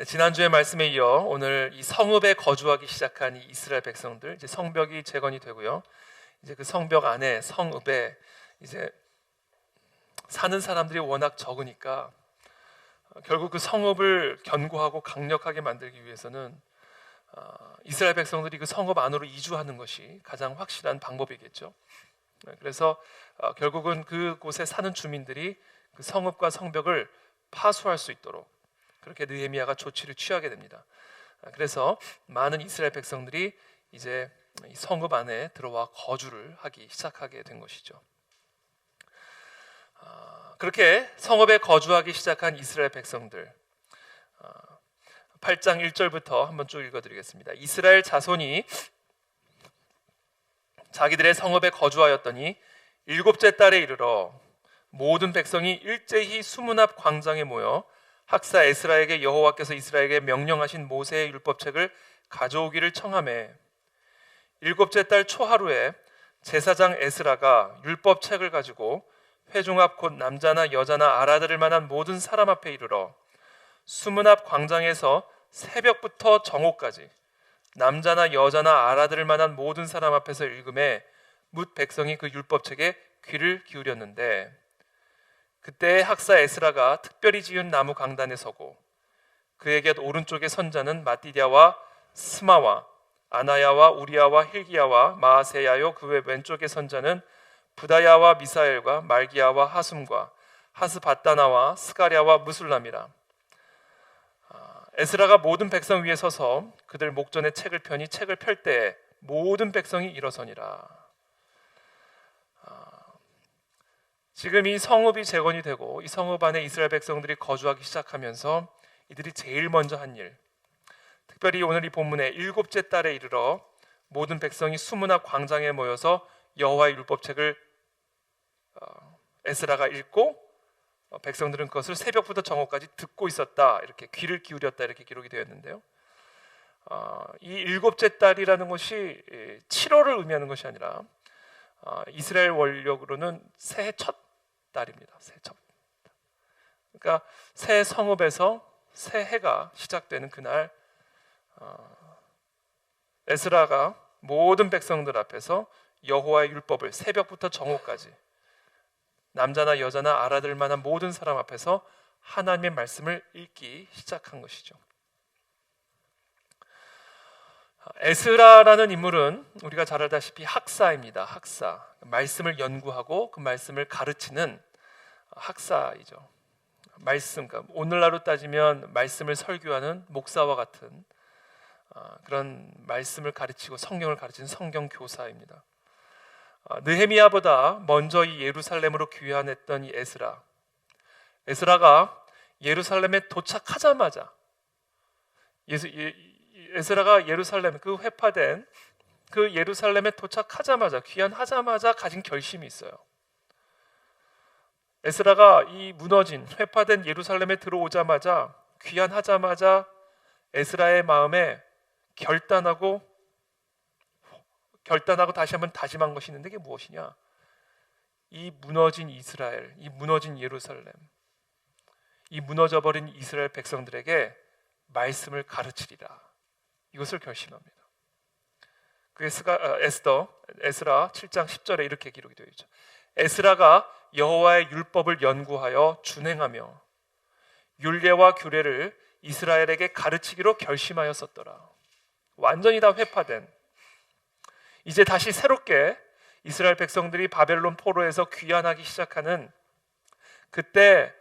지난주의 말씀에 이어 오늘 이 성읍에 거주하기 시작한 이 이스라엘 백성들, 이제 성벽이 재건이 되고요. 이제 그 성벽 안에 성읍에 이제 사는 사람들이 워낙 적으니까 결국 그 성읍을 견고하고 강력하게 만들기 위해서는 이스라엘 백성들이 그 성읍 안으로 이주하는 것이 가장 확실한 방법이겠죠. 그래서 결국은 그곳에 사는 주민들이 그 성읍과 성벽을 파수할 수 있도록 그렇게 느헤미야가 조치를 취하게 됩니다. 그래서 많은 이스라엘 백성들이 이제 이 성읍 안에 들어와 거주를 하기 시작하게 된 것이죠. 그렇게 성읍에 거주하기 시작한 이스라엘 백성들, 8장 1절부터 한번 쭉 읽어드리겠습니다. 이스라엘 자손이 자기들의 성읍에 거주하였더니 일곱째 달에 이르러 모든 백성이 일제히 수문 앞 광장에 모여 학사 에스라에게 여호와께서 이스라엘에게 명령하신 모세의 율법책을 가져오기를 청하매, 일곱째 달 초하루에 제사장 에스라가 율법책을 가지고 회중 앞 곧 남자나 여자나 알아들을 만한 모든 사람 앞에 이르러 수문 앞 광장에서 새벽부터 정오까지 남자나 여자나 알아들을 만한 모든 사람 앞에서 읽음에 뭇 백성이 그 율법책에 귀를 기울였는데, 그때 학사 에스라가 특별히 지은 나무 강단에 서고 그에게 오른쪽에 선자는 마띠디아와 스마와 아나야와 우리야와 힐기야와 마아세야요, 그 왼쪽에 선자는 부다야와 미사엘과 말기야와 하숨과 하스바다나와 스가랴와 무술람이라. 에스라가 모든 백성 위에 서서 그들 목전에 책을 펴니 책을 펼 때에 모든 백성이 일어서니라. 지금 이 성읍이 재건이 되고 이 성읍 안에 이스라엘 백성들이 거주하기 시작하면서 이들이 제일 먼저 한 일, 특별히 오늘 이 본문에 일곱째 달에 이르러 모든 백성이 수문 앞 광장에 모여서 여호와의 율법책을 에스라가 읽고 백성들은 그것을 새벽부터 정오까지 듣고 있었다, 이렇게 귀를 기울였다, 이렇게 기록이 되었는데요. 이 일곱째 달이라는 것이 7월을 의미하는 것이 아니라 이스라엘 원력으로는 새해 첫 달입니다. 새해 첫. 그러니까 새 성읍에서 새해가 시작되는 그날 에스라가 모든 백성들 앞에서 여호와의 율법을 새벽부터 정오까지 남자나 여자나 알아들 만한 모든 사람 앞에서 하나님의 말씀을 읽기 시작한 것이죠. 에스라라는 인물은 우리가 잘 알다시피 학사입니다. 학사, 말씀을 연구하고 그 말씀을 가르치는 학사이죠. 말씀, 그러니까 오늘날로 따지면 말씀을 설교하는 목사와 같은 그런 말씀을 가르치고 성경을 가르치는 성경 교사입니다. 느헤미야보다 먼저 이 예루살렘으로 귀환했던 이 에스라가 예루살렘에 도착하자마자 에스라가 예루살렘, 그 회파된 그 예루살렘에 도착하자마자, 귀환하자마자 가진 결심이 있어요. 에스라가 이 무너진 회파된 예루살렘에 들어오자마자, 귀환하자마자 에스라의 마음에 결단하고 다시 한번 다짐한 것이 있는데, 그게 무엇이냐? 이 무너진 이스라엘, 이 무너진 예루살렘, 이 무너져버린 이스라엘 백성들에게 말씀을 가르치리라, 이것을 결심합니다. 그게 에스라 7장 10절에 이렇게 기록이 되어 있죠. 에스라가 여호와의 율법을 연구하여 준행하며 율례와 규례를 이스라엘에게 가르치기로 결심하였었더라. 완전히 다 회파된, 이제 다시 새롭게 이스라엘 백성들이 바벨론 포로에서 귀환하기 시작하는 그때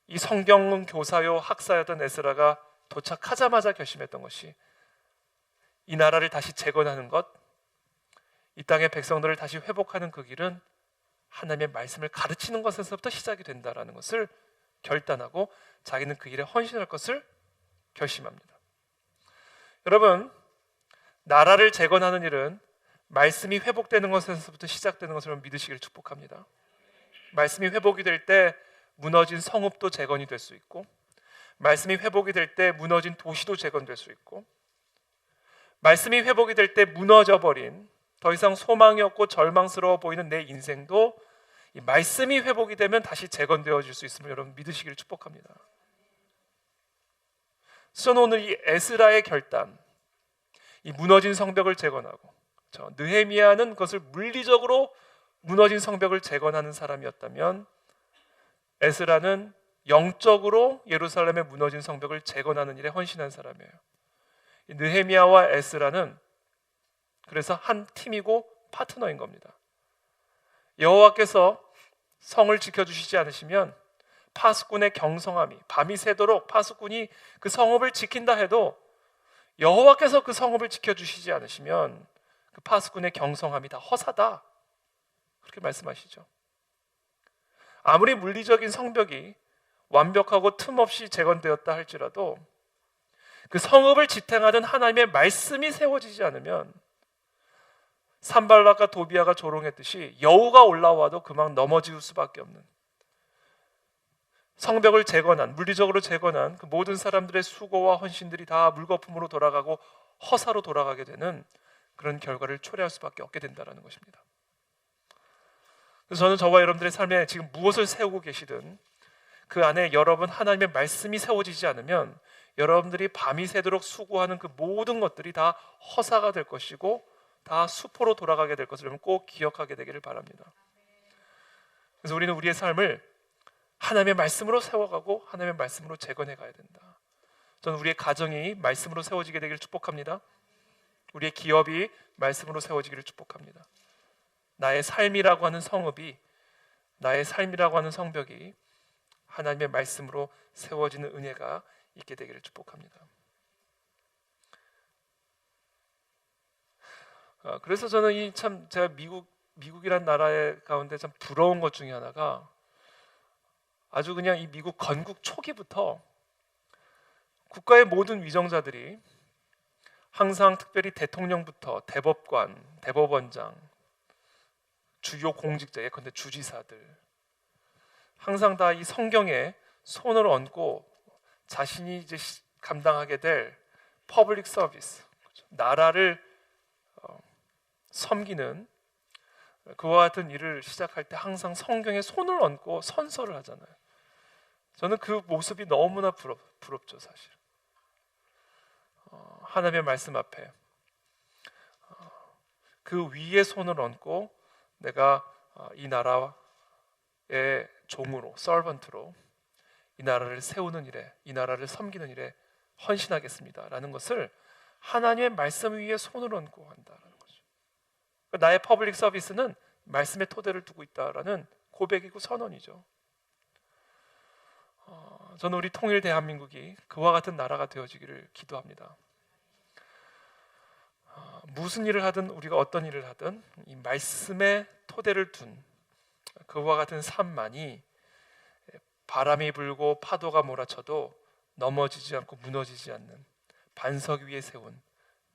이 성경 교사요 학사였던 에스라가 도착하자마자 결심했던 것이, 이 나라를 다시 재건하는 것, 이 땅의 백성들을 다시 회복하는 그 길은 하나님의 말씀을 가르치는 것에서부터 시작이 된다라는 것을 결단하고 자기는 그 일에 헌신할 것을 결심합니다. 여러분, 나라를 재건하는 일은 말씀이 회복되는 것에서부터 시작되는 것을 믿으시기를 축복합니다. 말씀이 회복이 될 때 무너진 성읍도 재건이 될 수 있고, 말씀이 회복이 될 때 무너진 도시도 재건될 수 있고, 말씀이 회복이 될 때 무너져버린, 더 이상 소망이 없고 절망스러워 보이는 내 인생도 이 말씀이 회복이 되면 다시 재건되어질 수 있음을 여러분 믿으시기를 축복합니다. 저는 오늘 이 에스라의 결단, 이 무너진 성벽을 재건하고, 느헤미야는 그것을 물리적으로 무너진 성벽을 재건하는 사람이었다면 에스라는 영적으로 예루살렘의 무너진 성벽을 재건하는 일에 헌신한 사람이에요. 느헤미야와 에스라는 그래서 한 팀이고 파트너인 겁니다. 여호와께서 성을 지켜주시지 않으시면 파수꾼의 경성함이, 밤이 새도록 파수꾼이 그 성읍을 지킨다 해도 여호와께서 그 성읍을 지켜주시지 않으시면 그 파수꾼의 경성함이 다 허사다, 그렇게 말씀하시죠. 아무리 물리적인 성벽이 완벽하고 틈없이 재건되었다 할지라도 그 성읍을 지탱하던 하나님의 말씀이 세워지지 않으면 산발락과 도비아가 조롱했듯이 여우가 올라와도 그만 넘어질 수밖에 없는, 성벽을 재건한, 물리적으로 재건한 그 모든 사람들의 수고와 헌신들이 다 물거품으로 돌아가고 허사로 돌아가게 되는 그런 결과를 초래할 수밖에 없게 된다는 것입니다. 그래서 저는 저와 여러분들의 삶에 지금 무엇을 세우고 계시든 그 안에 여러분 하나님의 말씀이 세워지지 않으면 여러분들이 밤이 새도록 수고하는 그 모든 것들이 다 허사가 될 것이고 다 수포로 돌아가게 될 것을 꼭 기억하게 되기를 바랍니다. 그래서 우리는 우리의 삶을 하나님의 말씀으로 세워가고 하나님의 말씀으로 재건해 가야 된다. 저는 우리의 가정이 말씀으로 세워지게 되기를 축복합니다. 우리의 기업이 말씀으로 세워지기를 축복합니다. 나의 삶이라고 하는 성읍이, 나의 삶이라고 하는 성벽이 하나님의 말씀으로 세워지는 은혜가 있게 되기를 축복합니다. 그래서 저는 제가 미국이란 나라의 가운데 참 부러운 것 중에 하나가, 아주 그냥 이 미국 건국 초기부터 국가의 모든 위정자들이 항상 특별히 대통령부터 대법관, 대법원장, 주요 공직자, 예컨대 주지사들, 항상 다 이 성경에 손을 얹고 자신이 이제 감당하게 될 퍼블릭 서비스, 나라를 섬기는 그와 같은 일을 시작할 때 항상 성경에 손을 얹고 선서를 하잖아요. 저는 그 모습이 너무나 부럽죠, 사실. 하나님의 말씀 앞에 그 위에 손을 얹고 내가 이 나라의 종으로, 서번트로 이 나라를 세우는 일에, 이 나라를 섬기는 일에 헌신하겠습니다 라는 것을 하나님의 말씀 위에 손을 얹고 한다는 거죠. 나의 퍼블릭 서비스는 말씀의 토대를 두고 있다라는 고백이고 선언이죠. 저는 우리 통일 대한민국이 그와 같은 나라가 되어지기를 기도합니다. 무슨 일을 하든, 우리가 어떤 일을 하든 이 말씀의 토대를 둔 그와 같은 삶만이 바람이 불고 파도가 몰아쳐도 넘어지지 않고 무너지지 않는 반석 위에 세운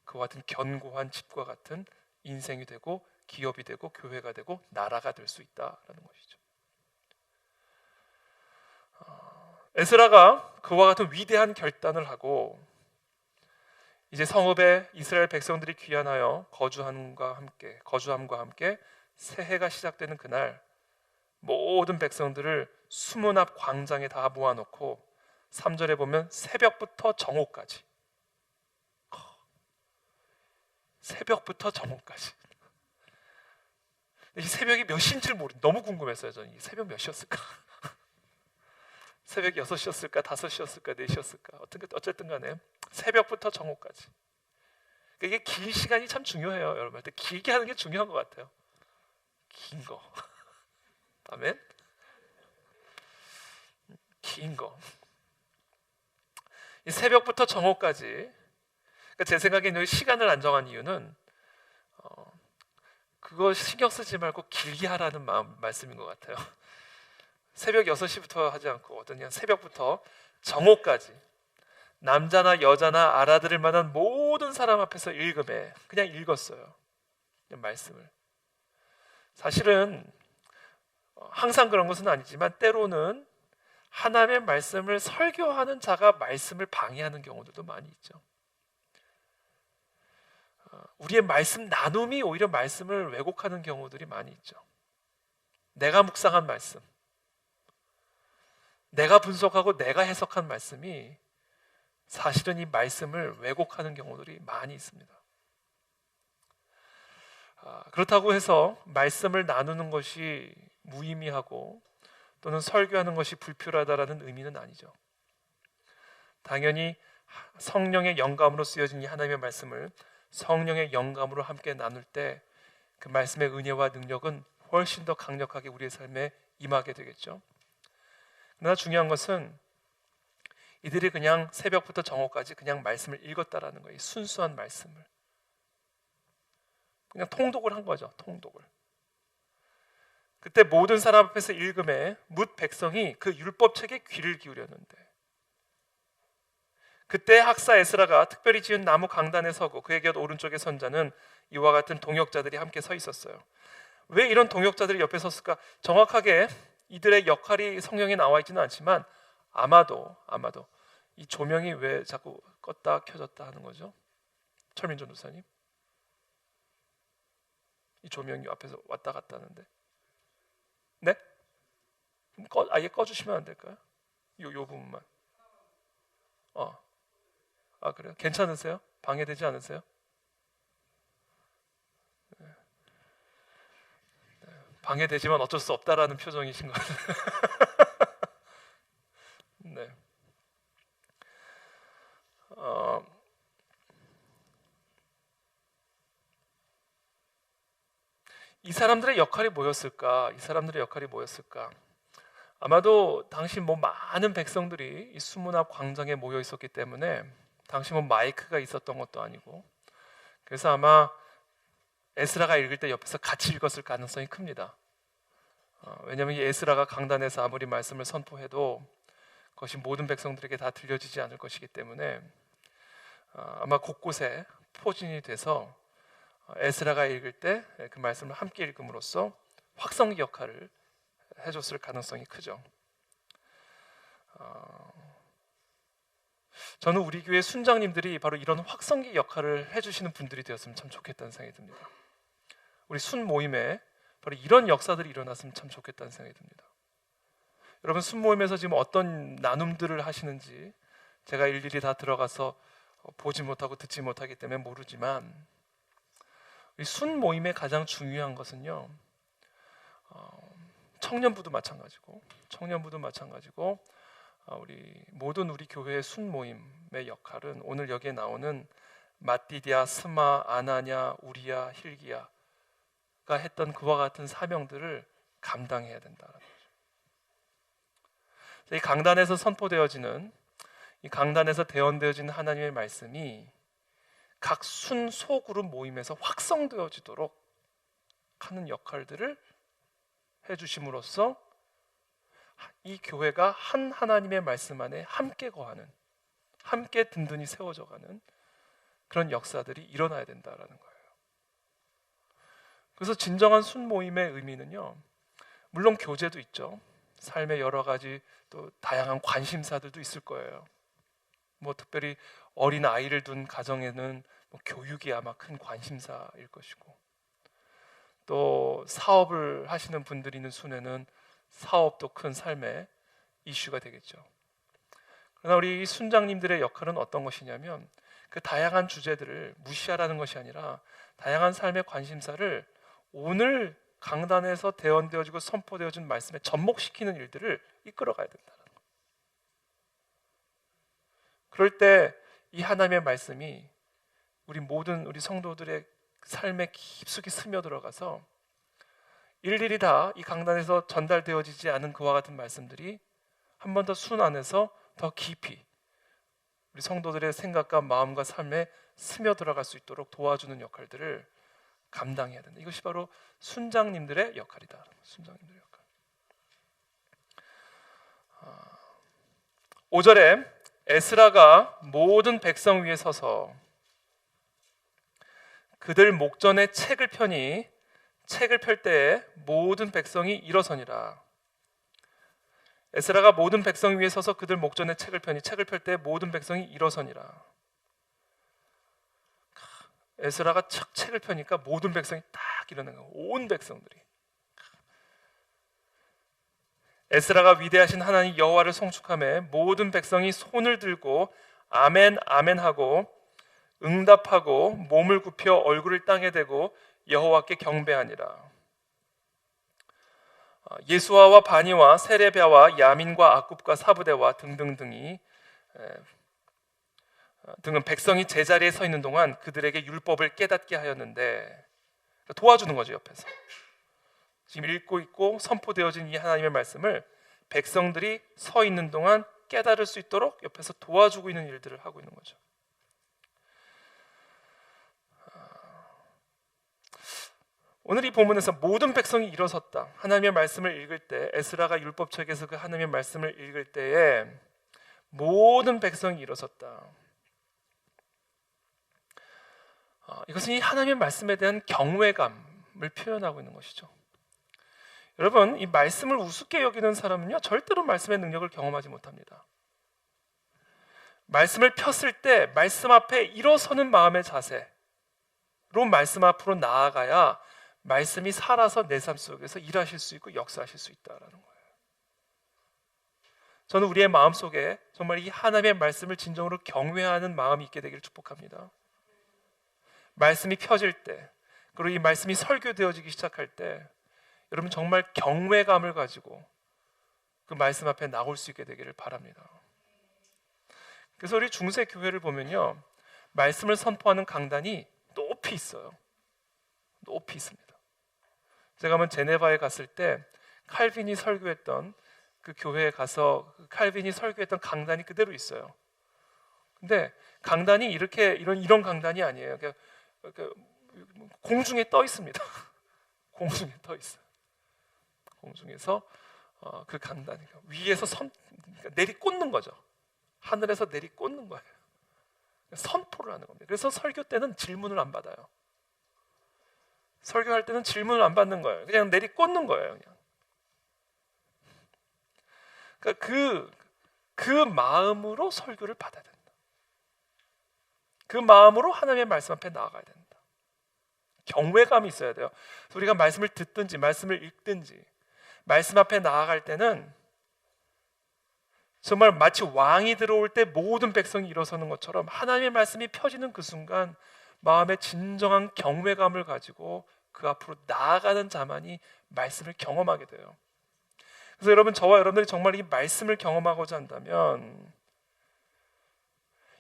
그와 같은 견고한 집과 같은 인생이 되고 기업이 되고 교회가 되고 나라가 될 수 있다라는 것이죠. 에스라가 그와 같은 위대한 결단을 하고 이제 성읍에 이스라엘 백성들이 귀환하여 거주함과 함께 새해가 시작되는 그날 모든 백성들을 수문 앞 광장에 다 모아놓고 3절에 보면 새벽부터 정오까지, 새벽부터 정오까지. 이 새벽이 몇 시인지를 너무 궁금했어요. 저는 이 새벽 몇 시였을까? 새벽 6시였을까? 5시였을까? 4시였을까? 어쨌든 간에 새벽부터 정오까지. 이게 긴 시간이 참 중요해요. 여러분한테 길게 하는 게 중요한 것 같아요. 긴 거. 아멘? 긴 거. 이 새벽부터 정오까지. 그러니까 제 생각에는 시간을 안정한 이유는 그거 신경 쓰지 말고 길게 하라는 말씀인 것 같아요. 새벽 6시부터 하지 않고 그냥 새벽부터 정오까지 남자나 여자나 알아들을 만한 모든 사람 앞에서 읽음에 그냥 읽었어요. 그냥 말씀을. 사실은 항상 그런 것은 아니지만 때로는 하나님의 말씀을 설교하는 자가 말씀을 방해하는 경우들도 많이 있죠. 우리의 말씀 나눔이 오히려 말씀을 왜곡하는 경우들이 많이 있죠. 내가 묵상한 말씀, 내가 분석하고 내가 해석한 말씀이 사실은 이 말씀을 왜곡하는 경우들이 많이 있습니다. 그렇다고 해서 말씀을 나누는 것이 무의미하고 또는 설교하는 것이 불필요하다라는 의미는 아니죠. 당연히 성령의 영감으로 쓰여진 이 하나님의 말씀을 성령의 영감으로 함께 나눌 때 그 말씀의 은혜와 능력은 훨씬 더 강력하게 우리의 삶에 임하게 되겠죠. 그러나 중요한 것은 이들이 그냥 새벽부터 정오까지 그냥 말씀을 읽었다라는 거예요. 순수한 말씀을 그냥 통독을 한 거죠. 통독을. 그때 모든 사람 앞에서 읽음에 뭇 백성이 그 율법책에 귀를 기울였는데, 그때 학사 에스라가 특별히 지은 나무 강단에 서고 그의 곁 오른쪽에 선 자는 이와 같은 동역자들이 함께 서 있었어요. 왜 이런 동역자들이 옆에 섰을까? 정확하게 이들의 역할이 성경에 나와 있지는 않지만 아마도 이 조명이 왜 자꾸 껐다 켜졌다 하는 거죠? 철민 전도사님, 이 조명이 앞에서 왔다 갔다 하는데, 네? 아예 꺼주시면 안 될까요? 요 부분만. 그래요? 괜찮으세요? 방해되지 않으세요? 방해되지만 어쩔 수 없다라는 표정이신 것 같아요. 네. 이 사람들의 역할이 뭐였을까? 아마도 당시 많은 백성들이 이 수문 앞 광장에 모여 있었기 때문에 당시 마이크가 있었던 것도 아니고, 그래서 아마 에스라가 읽을 때 옆에서 같이 읽었을 가능성이 큽니다. 왜냐하면 이 에스라가 강단에서 아무리 말씀을 선포해도 그것이 모든 백성들에게 다 들려지지 않을 것이기 때문에 아마 곳곳에 포진이 돼서 에스라가 읽을 때 그 말씀을 함께 읽음으로써 확성기 역할을 해줬을 가능성이 크죠. 저는 우리 교회 순장님들이 바로 이런 확성기 역할을 해주시는 분들이 되었으면 참 좋겠다는 생각이 듭니다. 우리 순 모임에 바로 이런 역사들이 일어났으면 참 좋겠다는 생각이 듭니다. 여러분, 순 모임에서 지금 어떤 나눔들을 하시는지 제가 일일이 다 들어가서 보지 못하고 듣지 못하기 때문에 모르지만, 이 순 모임의 가장 중요한 것은요, 청년부도 마찬가지고 우리 모든 우리 교회의 순 모임의 역할은 오늘 여기에 나오는 마띠디아, 스마, 아나냐, 우리야, 힐기야가 했던 그와 같은 사명들을 감당해야 된다는 거죠. 이 강단에서 선포되어지는, 이 강단에서 대언되어지는 하나님의 말씀이 각 순 소그룹 모임에서 확성되어지도록 하는 역할들을 해주심으로써 이 교회가 한 하나님의 말씀 안에 함께 거하는, 함께 든든히 세워져가는 그런 역사들이 일어나야 된다라는 거예요. 그래서 진정한 순모임의 의미는요, 물론 교제도 있죠. 삶의 여러 가지 또 다양한 관심사들도 있을 거예요. 특별히 어린 아이를 둔 가정에는 교육이 아마 큰 관심사일 것이고, 또 사업을 하시는 분들이 있는 순에는 사업도 큰 삶의 이슈가 되겠죠. 그러나 우리 순장님들의 역할은 어떤 것이냐면, 그 다양한 주제들을 무시하라는 것이 아니라 다양한 삶의 관심사를 오늘 강단에서 대언되어지고 선포되어진 말씀에 접목시키는 일들을 이끌어가야 된다는 거예요. 그럴 때 이 하나님의 말씀이 우리 모든 우리 성도들의 삶에 깊숙이 스며들어가서 일일이 다 이 강단에서 전달되어지지 않은 그와 같은 말씀들이 한 번 더 순 안에서 더 깊이 우리 성도들의 생각과 마음과 삶에 스며들어갈 수 있도록 도와주는 역할들을 감당해야 된다. 이것이 바로 순장님들의 역할이다. 순장님들의 역할. 5절에 에스라가 모든 백성 위에 서서 그들 목전에 책을 펴니 책을 펼 때에 모든 백성이 일어서니라. 에스라가 모든 백성 위에 서서 그들 목전에 책을 펴니 책을 펼 때에 모든 백성이 일어서니라. 에스라가 책을 펴니까 모든 백성이 딱 일어난 거예요. 온 백성들이. 에스라가 위대하신 하나님 여호와를 송축하며 모든 백성이 손을 들고 아멘 아멘 하고 응답하고 몸을 굽혀 얼굴을 땅에 대고 여호와께 경배하니라. 예수아와 바니와 세레비아와 야민과 아굽과 사부대와 등등등이 등은 백성이 제자리에 서 있는 동안 그들에게 율법을 깨닫게 하였는데, 도와주는 거죠. 옆에서 지금 읽고 있고 선포되어진 이 하나님의 말씀을 백성들이 서 있는 동안 깨달을 수 있도록 옆에서 도와주고 있는 일들을 하고 있는 거죠. 오늘 이 본문에서 모든 백성이 일어섰다. 하나님의 말씀을 읽을 때, 에스라가 율법책에서 그 하나님의 말씀을 읽을 때에 모든 백성이 일어섰다. 이것은 이 하나님의 말씀에 대한 경외감을 표현하고 있는 것이죠. 여러분, 이 말씀을 우습게 여기는 사람은요, 절대로 말씀의 능력을 경험하지 못합니다. 말씀을 폈을 때 말씀 앞에 일어서는 마음의 자세로 말씀 앞으로 나아가야 말씀이 살아서 내 삶 속에서 일하실 수 있고 역사하실 수 있다라는 거예요. 저는 우리의 마음속에 정말 이 하나님의 말씀을 진정으로 경외하는 마음이 있게 되기를 축복합니다. 말씀이 펴질 때, 그리고 이 말씀이 설교되어지기 시작할 때 여러분 정말 경외감을 가지고 그 말씀 앞에 나올 수 있게 되기를 바랍니다. 그래서 우리 중세 교회를 보면요, 말씀을 선포하는 강단이 높이 있어요. 높이 있습니다. 제가 한번 제네바에 갔을 때 칼빈이 설교했던 그 교회에 가서 칼빈이 설교했던 강단이 그대로 있어요. 근데 강단이 이런 강단이 아니에요. 공중에 떠 있습니다. 공중에 떠 있어요. 공중에서 그 강단 위에서 내리꽂는 거죠. 하늘에서 내리꽂는 거예요. 선포를 하는 겁니다. 그래서 설교 때는 질문을 안 받아요. 설교할 때는 질문을 안 받는 거예요. 그냥 내리꽂는 거예요. 그냥. 그러니까 그 마음으로 설교를 받아야 된다. 그 마음으로 하나님의 말씀 앞에 나아가야 된다. 경외감이 있어야 돼요. 우리가 말씀을 듣든지 말씀을 읽든지 말씀 앞에 나아갈 때는 정말 마치 왕이 들어올 때 모든 백성이 일어서는 것처럼 하나님의 말씀이 펴지는 그 순간 마음에 진정한 경외감을 가지고 그 앞으로 나아가는 자만이 말씀을 경험하게 돼요. 그래서 여러분, 저와 여러분들이 정말 이 말씀을 경험하고자 한다면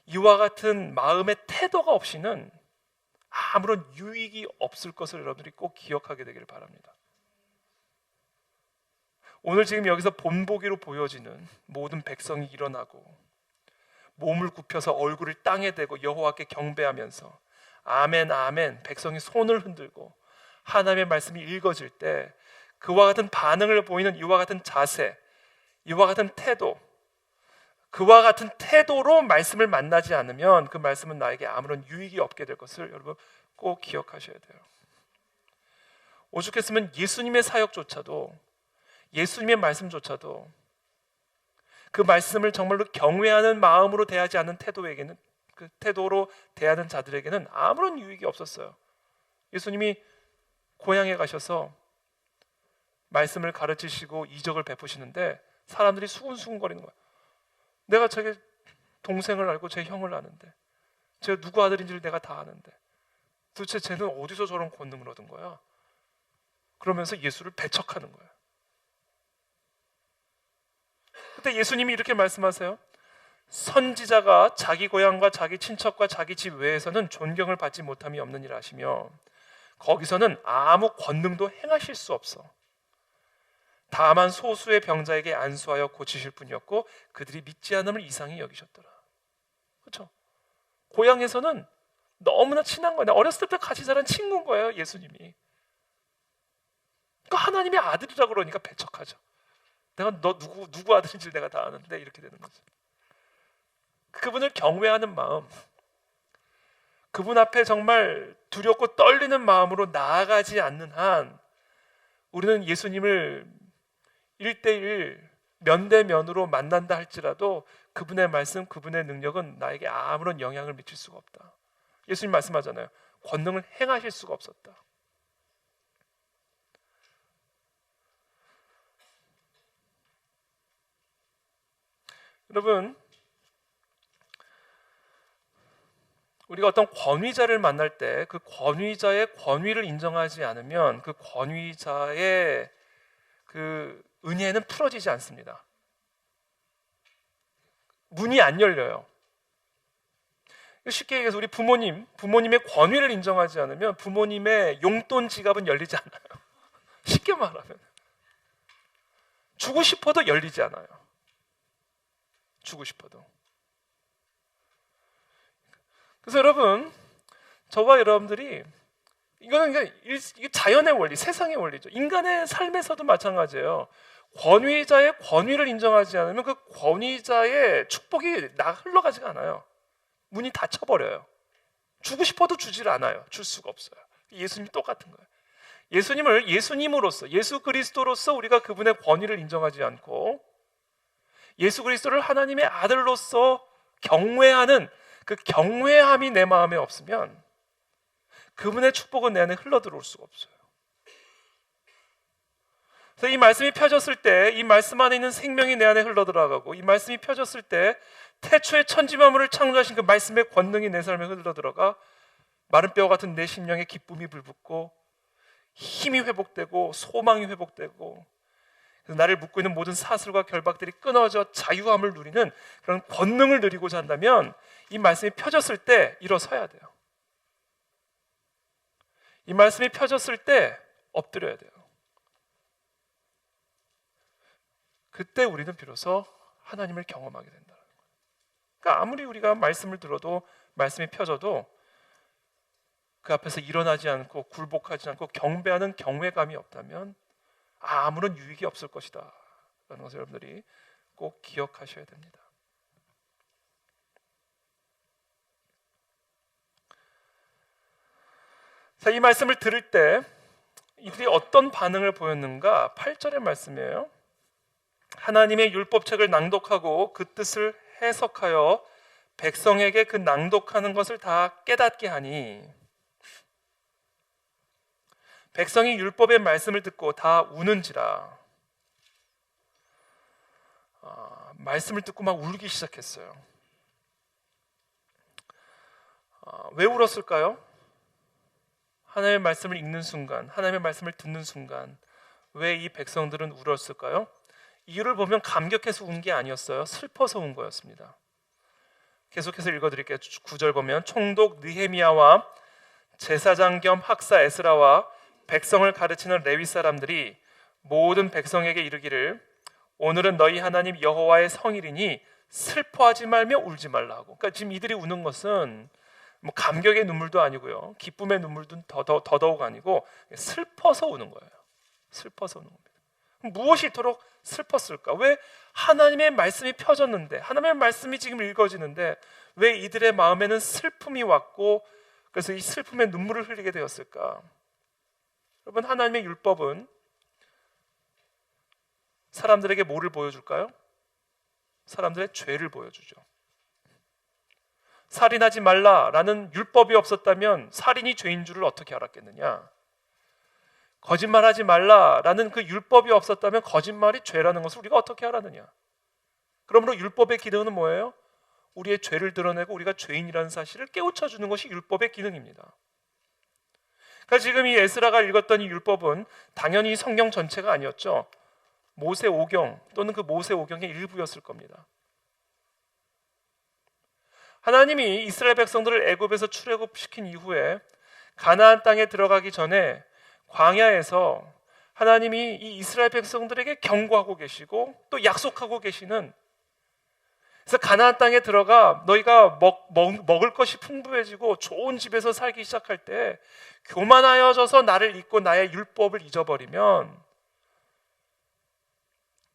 이와 같은 마음의 태도가 없이는 아무런 유익이 없을 것을 여러분들이 꼭 기억하게 되기를 바랍니다. 오늘 지금 여기서 본보기로 보여지는 모든 백성이 일어나고 몸을 굽혀서 얼굴을 땅에 대고 여호와께 경배하면서 아멘 아멘, 백성이 손을 흔들고 하나님의 말씀이 읽어질 때 그와 같은 반응을 보이는 이와 같은 자세, 이와 같은 태도, 그와 같은 태도로 말씀을 만나지 않으면 그 말씀은 나에게 아무런 유익이 없게 될 것을 여러분 꼭 기억하셔야 돼요. 오죽했으면 예수님의 사역조차도, 예수님의 말씀조차도 그 말씀을 정말로 경외하는 마음으로 대하지 않는 태도에게는, 그 태도로 대하는 자들에게는 아무런 유익이 없었어요. 예수님이 고향에 가셔서 말씀을 가르치시고 이적을 베푸시는데 사람들이 수군수군거리는 거예요. 내가 제 동생을 알고 제 형을 아는데, 제가 누구 아들인지를 내가 다 아는데 도대체 쟤는 어디서 저런 권능을 얻은 거야? 그러면서 예수를 배척하는 거예요. 그때 예수님이 이렇게 말씀하세요. 선지자가 자기 고향과 자기 친척과 자기 집 외에서는 존경을 받지 못함이 없느니라 하시며 거기서는 아무 권능도 행하실 수 없어. 다만 소수의 병자에게 안수하여 고치실 뿐이었고 그들이 믿지 않음을 이상히 여기셨더라. 그렇죠? 고향에서는 너무나 친한 거예요. 어렸을 때부터 같이 자란 친구인 거예요, 예수님이. 그러니까 하나님의 아들이라고 그러니까 배척하죠. 내가 너 누구 아들인지 내가 다 아는데 이렇게 되는 거죠. 그분을 경외하는 마음, 그분 앞에 정말 두렵고 떨리는 마음으로 나아가지 않는 한 우리는 예수님을 1대1 면대면으로 만난다 할지라도 그분의 말씀, 그분의 능력은 나에게 아무런 영향을 미칠 수가 없다. 예수님 말씀하잖아요. 권능을 행하실 수가 없었다. 여러분, 우리가 어떤 권위자를 만날 때 그 권위자의 권위를 인정하지 않으면 그 권위자의 그 은혜는 풀어지지 않습니다. 문이 안 열려요. 쉽게 얘기해서 우리 부모님의 권위를 인정하지 않으면 부모님의 용돈 지갑은 열리지 않아요. 쉽게 말하면 주고 싶어도 열리지 않아요. 주고 싶어도. 그래서 여러분, 저와 여러분들이 이거는 이게 자연의 원리, 세상의 원리죠. 인간의 삶에서도 마찬가지예요. 권위자의 권위를 인정하지 않으면 그 권위자의 축복이 흘러가지가 않아요. 문이 닫혀버려요. 주고 싶어도 주질 않아요. 줄 수가 없어요. 예수님이 똑같은 거예요. 예수님을 예수님으로서, 예수 그리스도로서 우리가 그분의 권위를 인정하지 않고 예수 그리스도를 하나님의 아들로서 경외하는 그 경외함이 내 마음에 없으면 그분의 축복은 내 안에 흘러들어올 수가 없어요. 그래서 이 말씀이 펴졌을 때 이 말씀 안에 있는 생명이 내 안에 흘러들어가고 이 말씀이 펴졌을 때 태초에 천지만물을 창조하신 그 말씀의 권능이 내 삶에 흘러들어가 마른 뼈 같은 내 심령에 기쁨이 불붙고 힘이 회복되고 소망이 회복되고 그래서 나를 묶고 있는 모든 사슬과 결박들이 끊어져 자유함을 누리는 그런 권능을 누리고자 한다면 이 말씀이 펴졌을 때 일어서야 돼요. 이 말씀이 펴졌을 때 엎드려야 돼요. 그때 우리는 비로소 하나님을 경험하게 된다는 거예요. 그러니까 아무리 우리가 말씀을 들어도 말씀이 펴져도 그 앞에서 일어나지 않고 굴복하지 않고 경배하는 경외감이 없다면 아무런 유익이 없을 것이다 라는 것을 여러분들이 꼭 기억하셔야 됩니다. 자, 이 말씀을 들을 때 이들이 어떤 반응을 보였는가? 8절의 말씀이에요. 하나님의 율법책을 낭독하고 그 뜻을 해석하여 백성에게 그 낭독하는 것을 다 깨닫게 하니 백성이 율법의 말씀을 듣고 다 우는지라. 말씀을 듣고 막 울기 시작했어요. 왜 울었을까요? 하나님의 말씀을 읽는 순간, 하나님의 말씀을 듣는 순간 왜 이 백성들은 울었을까요? 이유를 보면 감격해서 운 게 아니었어요. 슬퍼서 운 거였습니다. 계속해서 읽어드릴게요. 9절 보면 총독 느헤미야와 제사장 겸 학사 에스라와 백성을 가르치는 레위 사람들이 모든 백성에게 이르기를 오늘은 너희 하나님 여호와의 성일이니 슬퍼하지 말며 울지 말라고. 그러니까 지금 이들이 우는 것은 뭐 감격의 눈물도 아니고요, 기쁨의 눈물도 더더욱 아니고 슬퍼서 우는 거예요. 슬퍼서 우는 겁니다. 무엇이 이토록 슬펐을까? 왜 하나님의 말씀이 펴졌는데, 하나님의 말씀이 지금 읽어지는데 왜 이들의 마음에는 슬픔이 왔고 그래서 이 슬픔의 눈물을 흘리게 되었을까? 여러분, 하나님의 율법은 사람들에게 뭐를 보여줄까요? 사람들의 죄를 보여주죠. 살인하지 말라라는 율법이 없었다면 살인이 죄인 줄을 어떻게 알았겠느냐? 거짓말하지 말라라는 그 율법이 없었다면 거짓말이 죄라는 것을 우리가 어떻게 알았느냐? 그러므로 율법의 기능은 뭐예요? 우리의 죄를 드러내고 우리가 죄인이라는 사실을 깨우쳐 주는 것이 율법의 기능입니다. 그러니까 지금 이 에스라가 읽었던 이 율법은 당연히 성경 전체가 아니었죠. 모세 오경 또는 그 모세 오경의 일부였을 겁니다. 하나님이 이스라엘 백성들을 애굽에서 출애굽시킨 이후에 가나안 땅에 들어가기 전에 광야에서 하나님이 이 이스라엘 백성들에게 경고하고 계시고 또 약속하고 계시는, 그래서 가나안 땅에 들어가 너희가 먹을 것이 풍부해지고 좋은 집에서 살기 시작할 때 교만하여져서 나를 잊고 나의 율법을 잊어버리면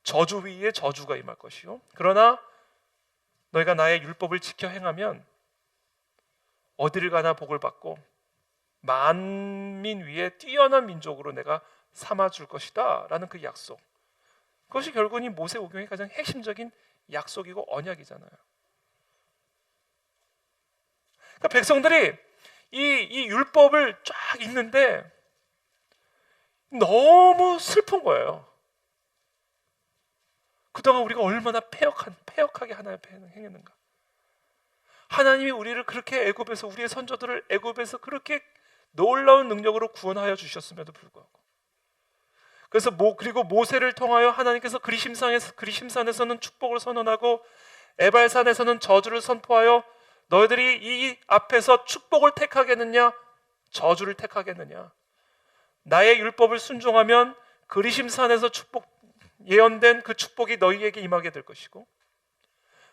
저주 위에 저주가 임할 것이요, 그러나 너희가 나의 율법을 지켜 행하면 어디를 가나 복을 받고 만민 위에 뛰어난 민족으로 내가 삼아줄 것이다 라는 그 약속, 그것이 결국은 이 모세오경의 가장 핵심적인 약속이고 언약이잖아요. 그러니까 백성들이 이 율법을 쫙 읽는데 너무 슬픈 거예요. 그동안 우리가 얼마나 패역하게 하나님 앞에 행했는가. 하나님이 우리를 그렇게 애굽에서, 우리의 선조들을 애굽에서 그렇게 놀라운 능력으로 구원하여 주셨음에도 불구하고, 그래서 그리고 모세를 통하여 하나님께서 그리심산에서는 축복을 선언하고 에발산에서는 저주를 선포하여 너희들이 이 앞에서 축복을 택하겠느냐 저주를 택하겠느냐, 나의 율법을 순종하면 그리심산에서 예언된 그 축복이 너희에게 임하게 될 것이고,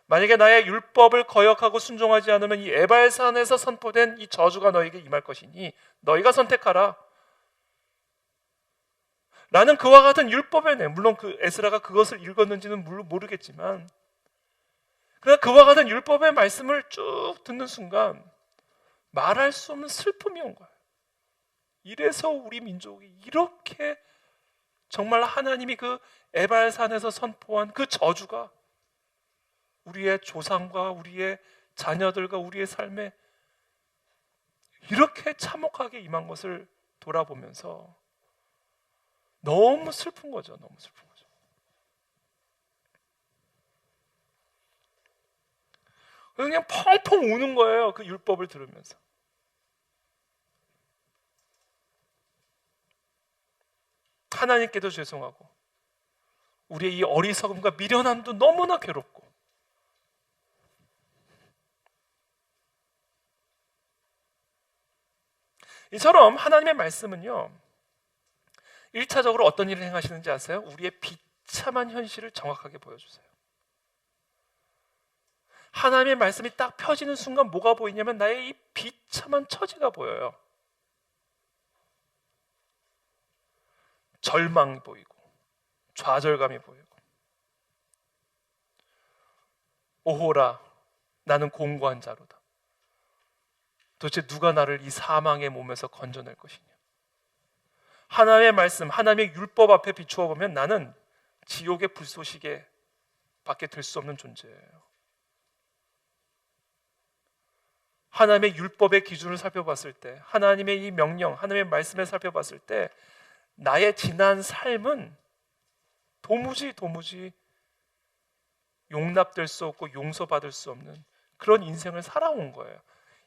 만약에 나의 율법을 거역하고 순종하지 않으면 이 에발산에서 선포된 이 저주가 너희에게 임할 것이니 너희가 선택하라 라는 그와 같은 율법의 내, 물론 그 에스라가 그것을 읽었는지는 모르겠지만, 그러나 그와 같은 율법의 말씀을 쭉 듣는 순간 말할 수 없는 슬픔이 온 거예요. 이래서 우리 민족이 이렇게 정말 하나님이 그 에발산에서 선포한 그 저주가 우리의 조상과 우리의 자녀들과 우리의 삶에 이렇게 참혹하게 임한 것을 돌아보면서 너무 슬픈 거죠. 너무 슬픈 거죠. 그냥 펑펑 우는 거예요. 그 율법을 들으면서. 하나님께도 죄송하고 우리의 이 어리석음과 미련함도 너무나 괴롭고, 이처럼 하나님의 말씀은요 1차적으로 어떤 일을 행하시는지 아세요? 우리의 비참한 현실을 정확하게 보여주세요. 하나님의 말씀이 딱 펴지는 순간 뭐가 보이냐면 나의 이 비참한 처지가 보여요. 절망이 보이고 좌절감이 보이고, 오호라 나는 공고한 자로다. 도대체 누가 나를 이 사망의 몸에서 건져낼 것이냐. 하나님의 말씀, 하나님의 율법 앞에 비추어 보면 나는 지옥의 불쏘시개 밖에 될 수 없는 존재예요. 하나님의 율법의 기준을 살펴봤을 때, 하나님의 이 명령, 하나님의 말씀을 살펴봤을 때 나의 지난 삶은 도무지 용납될 수 없고 용서받을 수 없는 그런 인생을 살아온 거예요.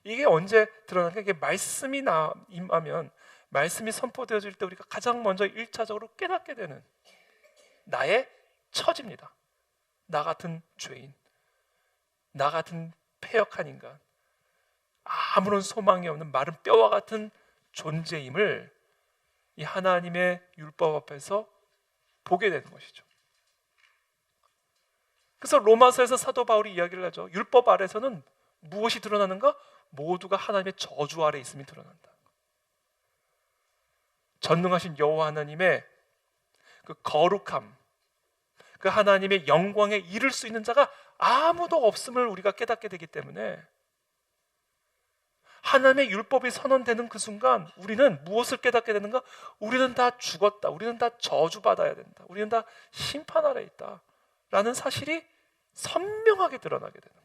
이게 언제 드러나냐? 이게 말씀이 임하면, 말씀이 선포되어질 때 우리가 가장 먼저 1차적으로 깨닫게 되는 나의 처지입니다. 나 같은 죄인, 나 같은 패역한 인간, 아무런 소망이 없는 마른 뼈와 같은 존재임을 이 하나님의 율법 앞에서 보게 되는 것이죠. 그래서 로마서에서 사도 바울이 이야기를 하죠. 율법 아래서는 무엇이 드러나는가? 모두가 하나님의 저주 아래 있음이 드러난다. 전능하신 여호와 하나님의 그 거룩함, 그 하나님의 영광에 이를 수 있는 자가 아무도 없음을 우리가 깨닫게 되기 때문에, 하나님의 율법이 선언되는 그 순간 우리는 무엇을 깨닫게 되는가? 우리는 다 죽었다. 우리는 다 저주받아야 된다. 우리는 다 심판 아래 있다 라는 사실이 선명하게 드러나게 되는 거예요.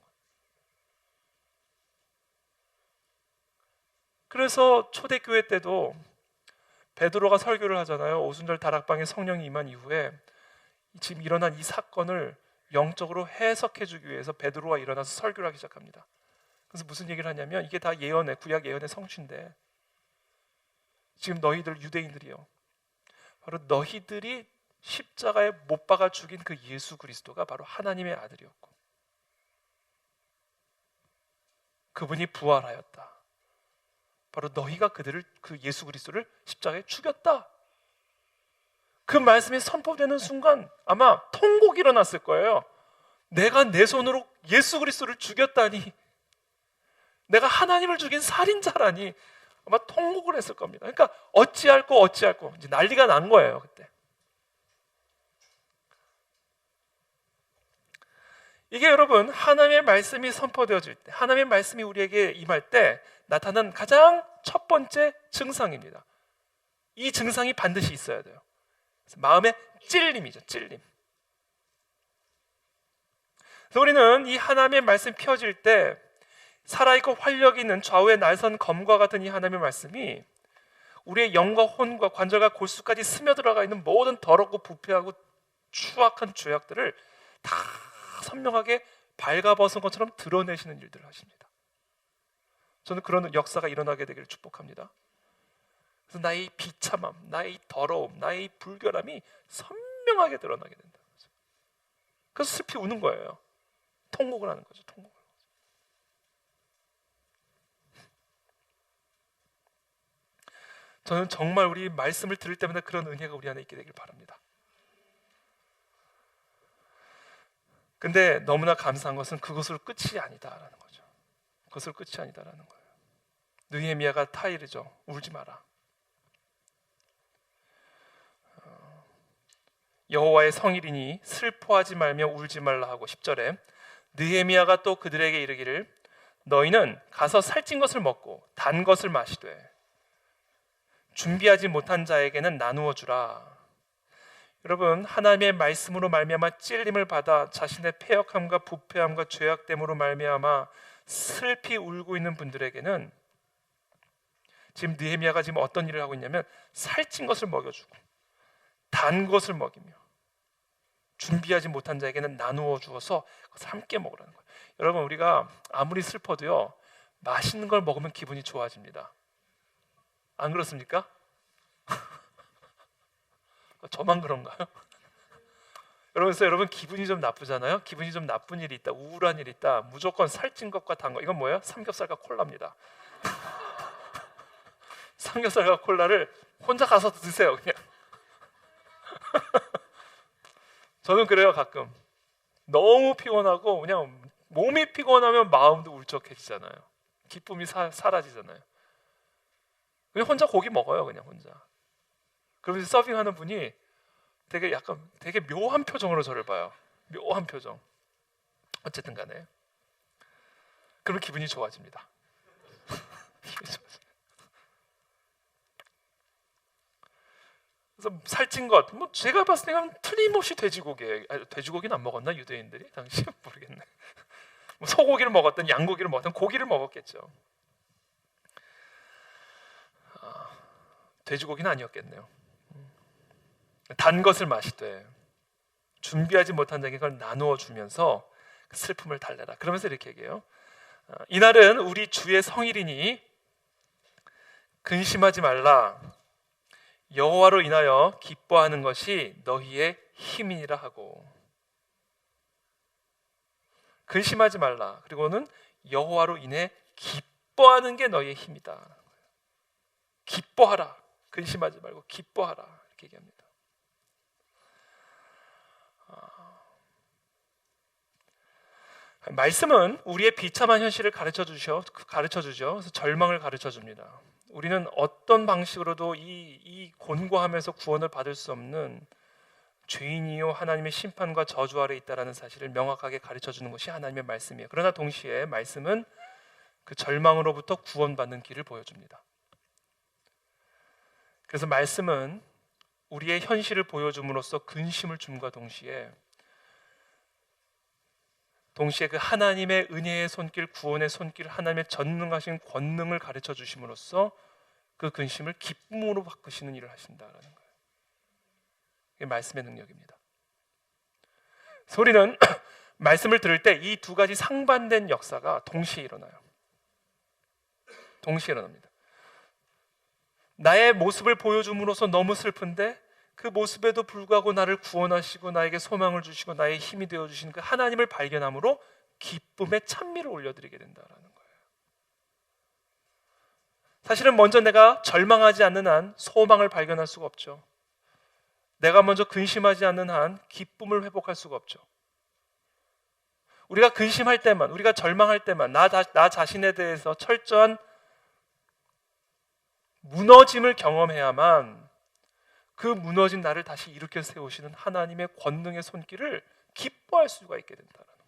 그래서 초대교회 때도 베드로가 설교를 하잖아요. 오순절 다락방에 성령이 임한 이후에 지금 일어난 이 사건을 영적으로 해석해 주기 위해서 베드로가 일어나서 설교를 하기 시작합니다. 그래서 무슨 얘기를 하냐면, 이게 다 예언의, 구약 예언의 성취인데, 지금 너희들 유대인들이요, 바로 너희들이 십자가에 못 박아 죽인 그 예수 그리스도가 바로 하나님의 아들이었고, 그분이 부활하였다. 바로 너희가 그 예수 그리스도를 십자가에 죽였다. 그 말씀이 선포되는 순간 아마 통곡이 일어났을 거예요. 내가 내 손으로 예수 그리스도를 죽였다니, 내가 하나님을 죽인 살인자라니, 아마 통곡을 했을 겁니다. 그러니까 어찌할꼬 이제 난리가 난 거예요. 그때 이게 여러분, 하나님의 말씀이 선포되어질 때, 하나님의 말씀이 우리에게 임할 때 나타나는 가장 첫 번째 증상입니다. 이 증상이 반드시 있어야 돼요. 마음의 찔림이죠. 찔림. 그래서 우리는 이 하나님의 말씀이 펴질 때 살아있고 활력이 있는 좌우의 날선 검과 같은 이 하나님의 말씀이 우리의 영과 혼과 관절과 골수까지 스며들어가 있는 모든 더럽고 부패하고 추악한 죄악들을 다 선명하게 발가벗은 것처럼 드러내시는 일들을 하십니다. 저는 그런 역사가 일어나게 되기를 축복합니다. 그래서 나의 비참함, 나의 더러움, 나의 불결함이 선명하게 드러나게 된다. 그래서 슬피 우는 거예요. 통곡을 하는 거죠. 통곡을. 저는 정말 우리 말씀을 들을 때마다 그런 은혜가 우리 안에 있게 되길 바랍니다. 근데 너무나 감사한 것은 그것으로 끝이 아니다라는 거죠. 그것으로 끝이 아니다라는 거예요. 느헤미야가 타이르죠. 울지 마라. 여호와의 성일이니 슬퍼하지 말며 울지 말라 하고 10절에 느헤미야가 또 그들에게 이르기를 너희는 가서 살찐 것을 먹고 단 것을 마시되 준비하지 못한 자에게는 나누어 주라. 여러분, 하나님의 말씀으로 말미암아 찔림을 받아 자신의 패역함과 부패함과 죄악됨으로 말미암아 슬피 울고 있는 분들에게는 지금 느헤미야가 지금 어떤 일을 하고 있냐면 살찐 것을 먹여주고 단 것을 먹이며 준비하지 못한 자에게는 나누어 주어서 그것을 함께 먹으라는 거예요. 여러분, 우리가 아무리 슬퍼도요 맛있는 걸 먹으면 기분이 좋아집니다. 안 그렇습니까? 저만 그런가요? 여러분 기분이 좀 나쁘잖아요. 기분이 좀 나쁜 일이 있다, 우울한 일이 있다, 무조건 살찐 것과 단 거, 이건 뭐예요? 삼겹살과 콜라입니다. 삼겹살과 콜라를 혼자 가서 드세요, 그냥. 저는 그래요. 가끔 너무 피곤하고 그냥 몸이 피곤하면 마음도 울적해지잖아요. 기쁨이 사라지잖아요. 그냥 혼자 고기 먹어요. 그냥 혼자. 그러면서 서빙하는 분이 되게 묘한 표정으로 저를 봐요. 묘한 표정. 어쨌든 간에 그러면 기분이 좋아집니다. 그래서 살찐 것, 뭐 제가 봤을 때는 틀림없이 돼지고기예요. 돼지고기는 안 먹었나 유대인들이 당시 모르겠네. 뭐 소고기를 먹었든 양고기를 먹었든 고기를 먹었겠죠. 돼지고기는 아니었겠네요. 단 것을 마시되 준비하지 못한 자에게 그걸 나누어 주면서 슬픔을 달래라. 그러면서 이렇게 얘기해요. 이날은 우리 주의 성일이니 근심하지 말라. 여호와로 인하여 기뻐하는 것이 너희의 힘이니라 하고. 근심하지 말라. 그리고는 여호와로 인해 기뻐하는 게 너희의 힘이다. 기뻐하라. 근심하지 말고 기뻐하라. 이렇게 얘기합니다. 말씀은 우리의 비참한 현실을 가르쳐 주죠. 그래서 절망을 가르쳐 줍니다. 우리는 어떤 방식으로도 이 곤고하면서 구원을 받을 수 없는 죄인이요 하나님의 심판과 저주 아래 있다라는 사실을 명확하게 가르쳐 주는 것이 하나님의 말씀이에요. 그러나 동시에 말씀은 그 절망으로부터 구원받는 길을 보여줍니다. 그래서 말씀은 우리의 현실을 보여줌으로써 근심을 줌과 동시에 그 하나님의 은혜의 손길, 구원의 손길, 하나님의 전능하신 권능을 가르쳐 주심으로써 그 근심을 기쁨으로 바꾸시는 일을 하신다라는 거예요. 이게 말씀의 능력입니다. 우리는 말씀을 들을 때 이 두 가지 상반된 역사가 동시에 일어나요. 동시에 일어납니다. 나의 모습을 보여줌으로써 너무 슬픈데 그 모습에도 불구하고 나를 구원하시고 나에게 소망을 주시고 나의 힘이 되어주신 그 하나님을 발견함으로 기쁨의 찬미를 올려드리게 된다는 거예요. 사실은 먼저 내가 절망하지 않는 한 소망을 발견할 수가 없죠. 내가 먼저 근심하지 않는 한 기쁨을 회복할 수가 없죠. 우리가 근심할 때만, 우리가 절망할 때만 나 자신에 대해서 철저한 무너짐을 경험해야만 그 무너진 나를 다시 일으켜 세우시는 하나님의 권능의 손길을 기뻐할 수가 있게 된다는 거예요.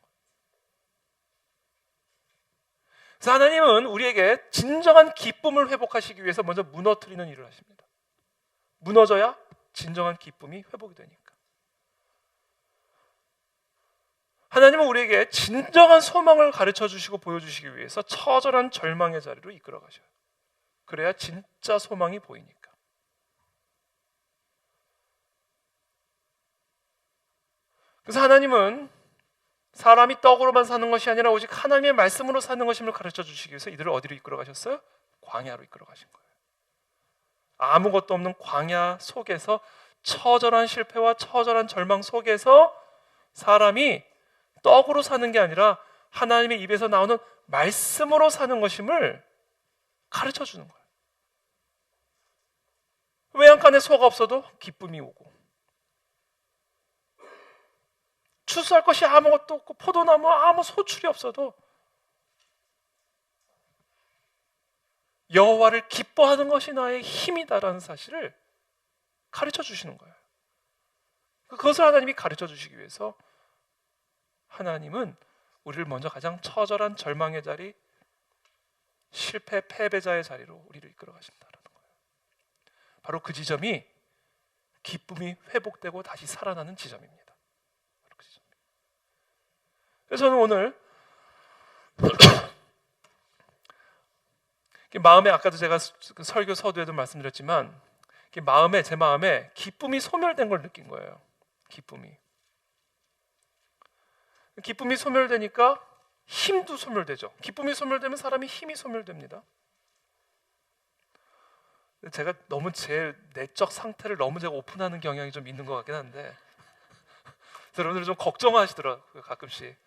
그래서 하나님은 우리에게 진정한 기쁨을 회복하시기 위해서 먼저 무너뜨리는 일을 하십니다. 무너져야 진정한 기쁨이 회복이 되니까. 하나님은 우리에게 진정한 소망을 가르쳐 주시고 보여주시기 위해서 처절한 절망의 자리로 이끌어 가셔요. 그래야 진짜 소망이 보이니까. 그래서 하나님은 사람이 떡으로만 사는 것이 아니라 오직 하나님의 말씀으로 사는 것임을 가르쳐 주시기 위해서 이들을 어디로 이끌어 가셨어요? 광야로 이끌어 가신 거예요. 아무것도 없는 광야 속에서 처절한 실패와 처절한 절망 속에서 사람이 떡으로 사는 게 아니라 하나님의 입에서 나오는 말씀으로 사는 것임을 가르쳐 주는 거예요. 외양간에 소가 없어도 기쁨이 오고, 추수할 것이 아무것도 없고 포도나무 아무 소출이 없어도 여호와를 기뻐하는 것이 나의 힘이다라는 사실을 가르쳐 주시는 거예요. 그것을 하나님이 가르쳐 주시기 위해서 하나님은 우리를 먼저 가장 처절한 절망의 자리, 실패, 패배자의 자리로 우리를 이끌어 가신다는 거예요. 바로 그 지점이 기쁨이 회복되고 다시 살아나는 지점입니다. 바로 그 지점. 그래서 저는 오늘 마음에, 아까도 제가 설교 서두에도 말씀드렸지만 제 마음에 기쁨이 소멸된 걸 느낀 거예요. 기쁨이 소멸되니까 힘도 소멸되죠. 기쁨이 소멸되면 사람이 힘이 소멸됩니다. 제가 너무 제 내적 상태를 너무 제가 오픈하는 경향이 좀 있는 것 같긴 한데 여러분들 좀 걱정하시더라고요. 가끔씩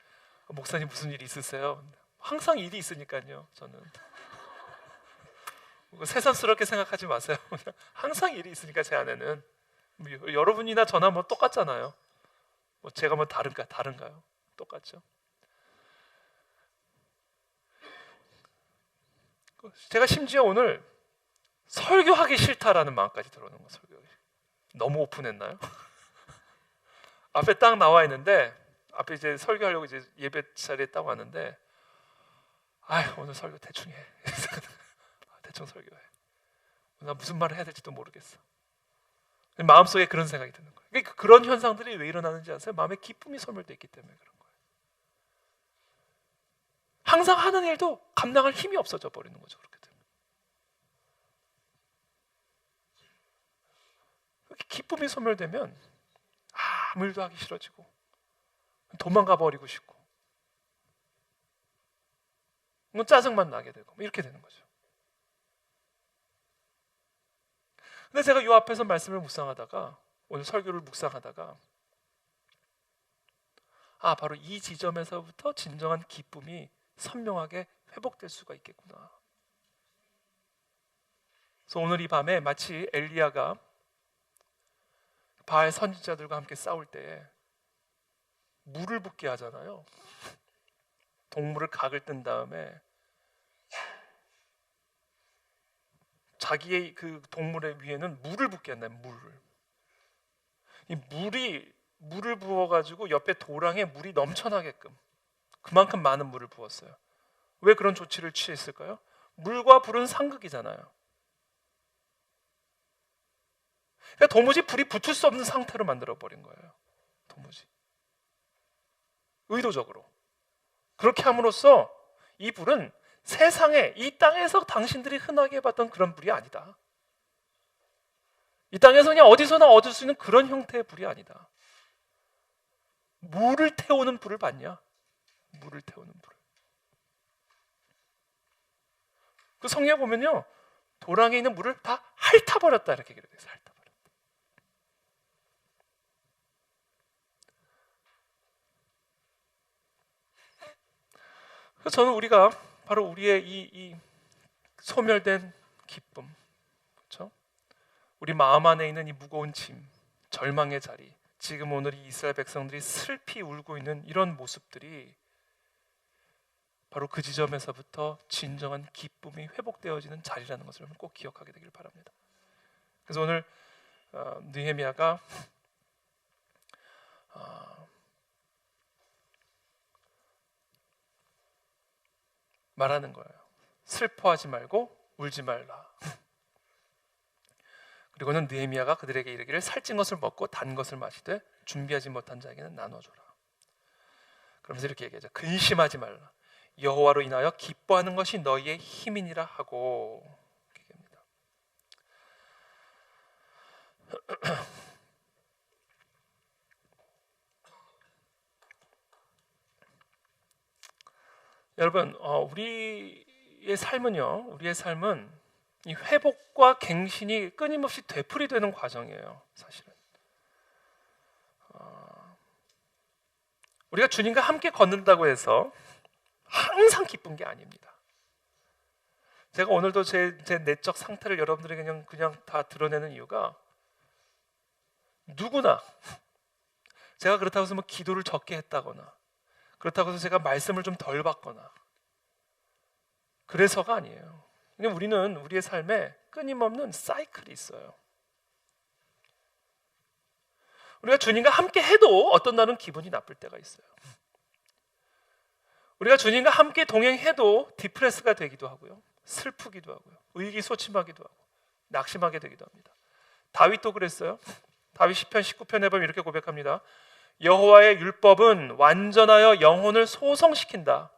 목사님 무슨 일 있으세요? 항상 일이 있으니까요. 저는 새삼스럽게 생각하지 마세요. 항상 일이 있으니까 제 안에는 여러분이나 저나 뭐 똑같잖아요. 뭐 제가 뭐 다른가요? 똑같죠. 제가 심지어 오늘 설교하기 싫다라는 마음까지 들어오는 거예요. 너무 오픈했나요? 앞에 딱 나와 있는데 앞에 이제 설교하려고 이제 예배 자리에 딱 왔는데 오늘 설교 대충 해. 대충 설교해. 나 무슨 말을 해야 될지도 모르겠어. 마음속에 그런 생각이 드는 거예요. 그러니까 그런 현상들이 왜 일어나는지 아세요? 마음에 기쁨이 소멸되어 있기 때문에 그런 거예요. 항상 하는 일도 감당할 힘이 없어져 버리는 거죠. 그렇게 되면. 기쁨이 소멸되면 아무 일도 하기 싫어지고 도망가 버리고 싶고 짜증만 나게 되고 이렇게 되는 거죠. 근데 제가 이 앞에서 말씀을 묵상하다가 오늘 설교를 묵상하다가 바로 이 지점에서부터 진정한 기쁨이 선명하게 회복될 수가 있겠구나. 그래서 오늘 이 밤에 마치 엘리야가 바알 선지자들과 함께 싸울 때 물을 붓게 하잖아요. 동물을 각을 뜬 다음에 자기의 그 동물의 위에는 물을 붓게 한다. 물을 부어가지고 옆에 도랑에 물이 넘쳐나게끔 그만큼 많은 물을 부었어요. 왜 그런 조치를 취했을까요? 물과 불은 상극이잖아요. 그러니까 도무지 불이 붙을 수 없는 상태로 만들어 버린 거예요. 도무지 의도적으로 그렇게 함으로써 이 불은 세상에 이 땅에서 당신들이 흔하게 봤던 그런 불이 아니다. 이 땅에서 그냥 어디서나 얻을 수 있는 그런 형태의 불이 아니다. 물을 태우는 불을 봤냐? 물을 태우는 불. 그 성경에 보면요, 도랑에 있는 물을 다 핥아버렸다 이렇게 기록되어 있어요. 핥아버렸다. 그래서 저는 우리가 바로 우리의 이 소멸된 기쁨, 그렇죠? 우리 마음 안에 있는 이 무거운 짐, 절망의 자리, 지금 오늘 이 이스라엘 백성들이 슬피 울고 있는 이런 모습들이 바로 그 지점에서부터 진정한 기쁨이 회복되어지는 자리라는 것을 꼭 기억하게 되길 바랍니다. 그래서 오늘 느헤미야가 말하는 거예요. 슬퍼하지 말고 울지 말라. 그리고는 느헤미야가 그들에게 이르기를 살찐 것을 먹고 단 것을 마시되 준비하지 못한 자에게는 나눠줘라. 그러면서 이렇게 얘기하죠. 근심하지 말라. 여호와로 인하여 기뻐하는 것이 너희의 힘이니라 하고 얘기합니다. 여러분, 우리의 삶은 이 회복과 갱신이 끊임없이 되풀이되는 과정이에요. 사실은 우리가 주님과 함께 걷는다고 해서 항상 기쁜 게 아닙니다. 제가 오늘도 제 내적 상태를 여러분들에게 그냥 다 드러내는 이유가, 누구나 제가 그렇다고 해서 뭐 기도를 적게 했다거나, 그렇다고 해서 제가 말씀을 좀 덜 받거나 그래서가 아니에요. 그냥 우리는 우리의 삶에 끊임없는 사이클이 있어요. 우리가 주님과 함께 해도 어떤 날은 기분이 나쁠 때가 있어요. 우리가 주님과 함께 동행해도 디프레스가 되기도 하고요, 슬프기도 하고요, 의기소침하기도 하고 낙심하게 되기도 합니다. 다윗도 그랬어요. 다윗 시편 19편에 보면 이렇게 고백합니다. 여호와의 율법은 완전하여 영혼을 소성시킨다.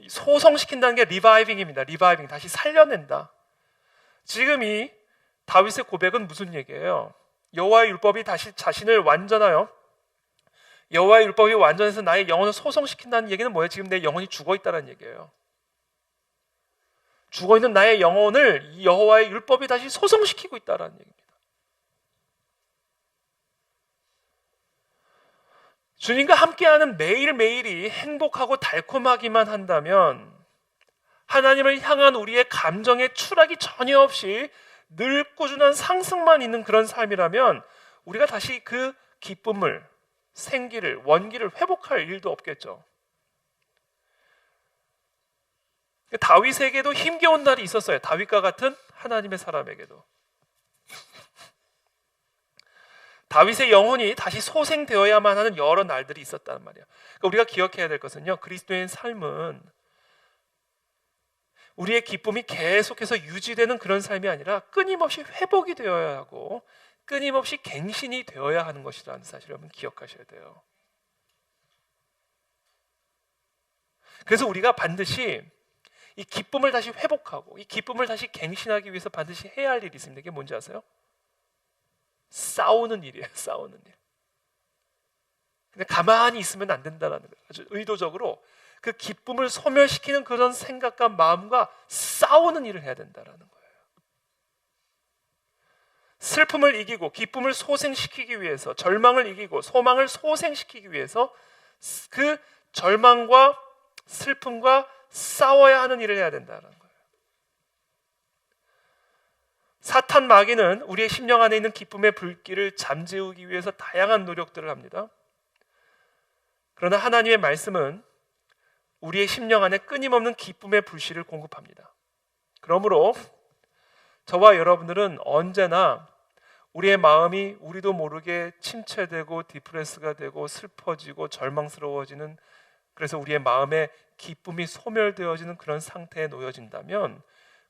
소성시킨다는 게 리바이빙입니다. 리바이빙, 다시 살려낸다. 지금 이 다윗의 고백은 무슨 얘기예요? 여호와의 율법이 다시 자신을 완전하여, 여호와의 율법이 완전해서 나의 영혼을 소성시킨다는 얘기는 뭐예요? 지금 내 영혼이 죽어있다는 얘기예요. 죽어있는 나의 영혼을 이 여호와의 율법이 다시 소성시키고 있다는 얘기입니다. 주님과 함께하는 매일매일이 행복하고 달콤하기만 한다면, 하나님을 향한 우리의 감정의 추락이 전혀 없이 늘 꾸준한 상승만 있는 그런 삶이라면, 우리가 다시 그 기쁨을, 생기를, 원기를 회복할 일도 없겠죠. 다윗에게도 힘겨운 날이 있었어요. 다윗과 같은 하나님의 사람에게도. 다윗의 영혼이 다시 소생되어야만 하는 여러 날들이 있었단 말이에요. 그러니까 우리가 기억해야 될 것은요, 그리스도인 삶은 우리의 기쁨이 계속해서 유지되는 그런 삶이 아니라 끊임없이 회복이 되어야 하고 끊임없이 갱신이 되어야 하는 것이라는 사실을 여러분 기억하셔야 돼요. 그래서 우리가 반드시 이 기쁨을 다시 회복하고 이 기쁨을 다시 갱신하기 위해서 반드시 해야 할 일이 있습니다. 이게 뭔지 아세요? 싸우는 일이에요. 싸우는 일. 근데 가만히 있으면 안 된다는 거예요. 아주 의도적으로 그 기쁨을 소멸시키는 그런 생각과 마음과 싸우는 일을 해야 된다는 거예요. 슬픔을 이기고 기쁨을 소생시키기 위해서, 절망을 이기고 소망을 소생시키기 위해서 그 절망과 슬픔과 싸워야 하는 일을 해야 된다는 거예요. 사탄 마귀는 우리의 심령 안에 있는 기쁨의 불길을 잠재우기 위해서 다양한 노력들을 합니다. 그러나 하나님의 말씀은 우리의 심령 안에 끊임없는 기쁨의 불씨를 공급합니다. 그러므로 저와 여러분들은 언제나 우리의 마음이 우리도 모르게 침체되고 디프레스가 되고 슬퍼지고 절망스러워지는, 그래서 우리의 마음에 기쁨이 소멸되어지는 그런 상태에 놓여진다면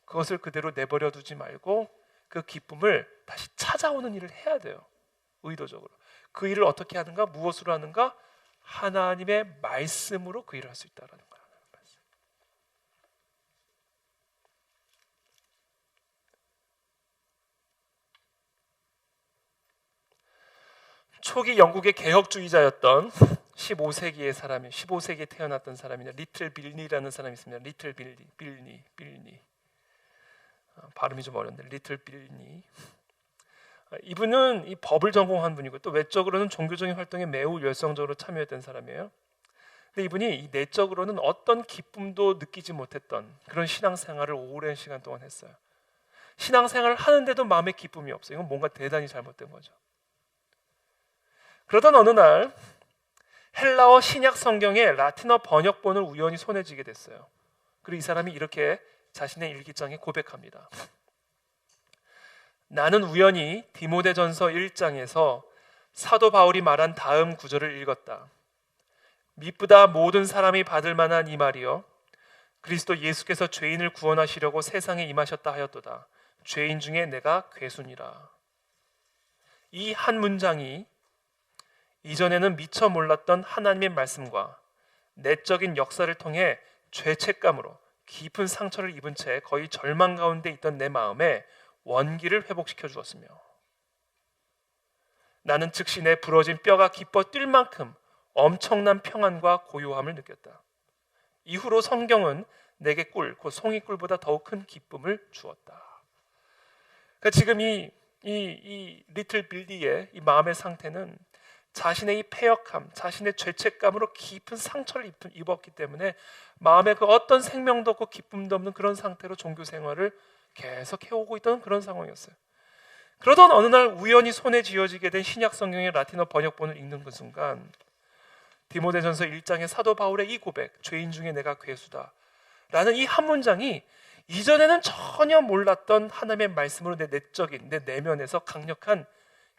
그것을 그대로 내버려 두지 말고 그 기쁨을 다시 찾아오는 일을 해야 돼요. 의도적으로. 그 일을 어떻게 하는가? 무엇으로 하는가? 하나님의 말씀으로 그 일을 할 수 있다는 거예요. 초기 영국의 개혁주의자였던 15세기의 사람이, 15세기에 태어났던 사람이냐, 리틀 빌니라는 사람이 있습니다. 리틀 빌니. 발음이 좀 어려운데 리틀 빌니. 이분은 이 법을 전공한 분이고 또 외적으로는 종교적인 활동에 매우 열성적으로 참여했던 사람이에요. 근데 이분이 이 내적으로는 어떤 기쁨도 느끼지 못했던 그런 신앙생활을 오랜 시간 동안 했어요. 신앙생활을 하는데도 마음에 기쁨이 없어요. 이건 뭔가 대단히 잘못된 거죠. 그러던 어느 날 헬라어 신약 성경의 라틴어 번역본을 우연히 손에 쥐게 됐어요. 그리고 이 사람이 이렇게 자신의 일기장에 고백합니다. 나는 우연히 디모데전서 1장에서 사도 바울이 말한 다음 구절을 읽었다. 미쁘다 모든 사람이 받을 만한 이 말이요, 그리스도 예수께서 죄인을 구원하시려고 세상에 임하셨다 하였도다. 죄인 중에 내가 괴순이라. 이 한 문장이 이전에는 미처 몰랐던 하나님의 말씀과 내적인 역사를 통해 죄책감으로 깊은 상처를 입은 채 거의 절망 가운데 있던 내 마음에 원기를 회복시켜 주었으며, 나는 즉시 내 부러진 뼈가 기뻐 뛸 만큼 엄청난 평안과 고요함을 느꼈다. 이후로 성경은 내게 꿀, 곧 송이꿀보다 더욱 큰 기쁨을 주었다. 그러니까 지금 이 리틀 빌리의 이 마음의 상태는 자신의 이 패역함, 자신의 죄책감으로 깊은 상처를 입었기 때문에 마음에 그 어떤 생명도 없고 기쁨도 없는 그런 상태로 종교 생활을 계속 해오고 있던 그런 상황이었어요. 그러던 어느 날 우연히 손에 쥐어지게 된 신약 성경의 라틴어 번역본을 읽는 그 순간 디모데전서 1장의 사도 바울의 이 고백, 죄인 중에 내가 괴수다 라는 이 한 문장이 이전에는 전혀 몰랐던 하나님의 말씀으로 내 내적인, 내 내면에서 강력한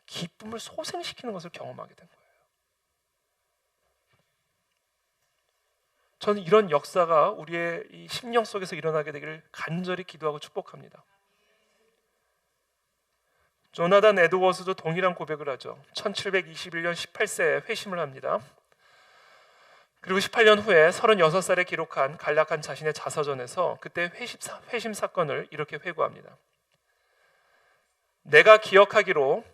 기쁨을 소생시키는 것을 경험하게 된 거예요. 저는 이런 역사가 우리의 이 심령 속에서 일어나게 되기를 간절히 기도하고 축복합니다. 조나단 에드워즈도 동일한 고백을 하죠. 1721년 18세에 회심을 합니다. 그리고 18년 후에 36살에 기록한 간략한 자신의 자서전에서 그때 회심 사건을 이렇게 회고합니다. 내가 기억하기로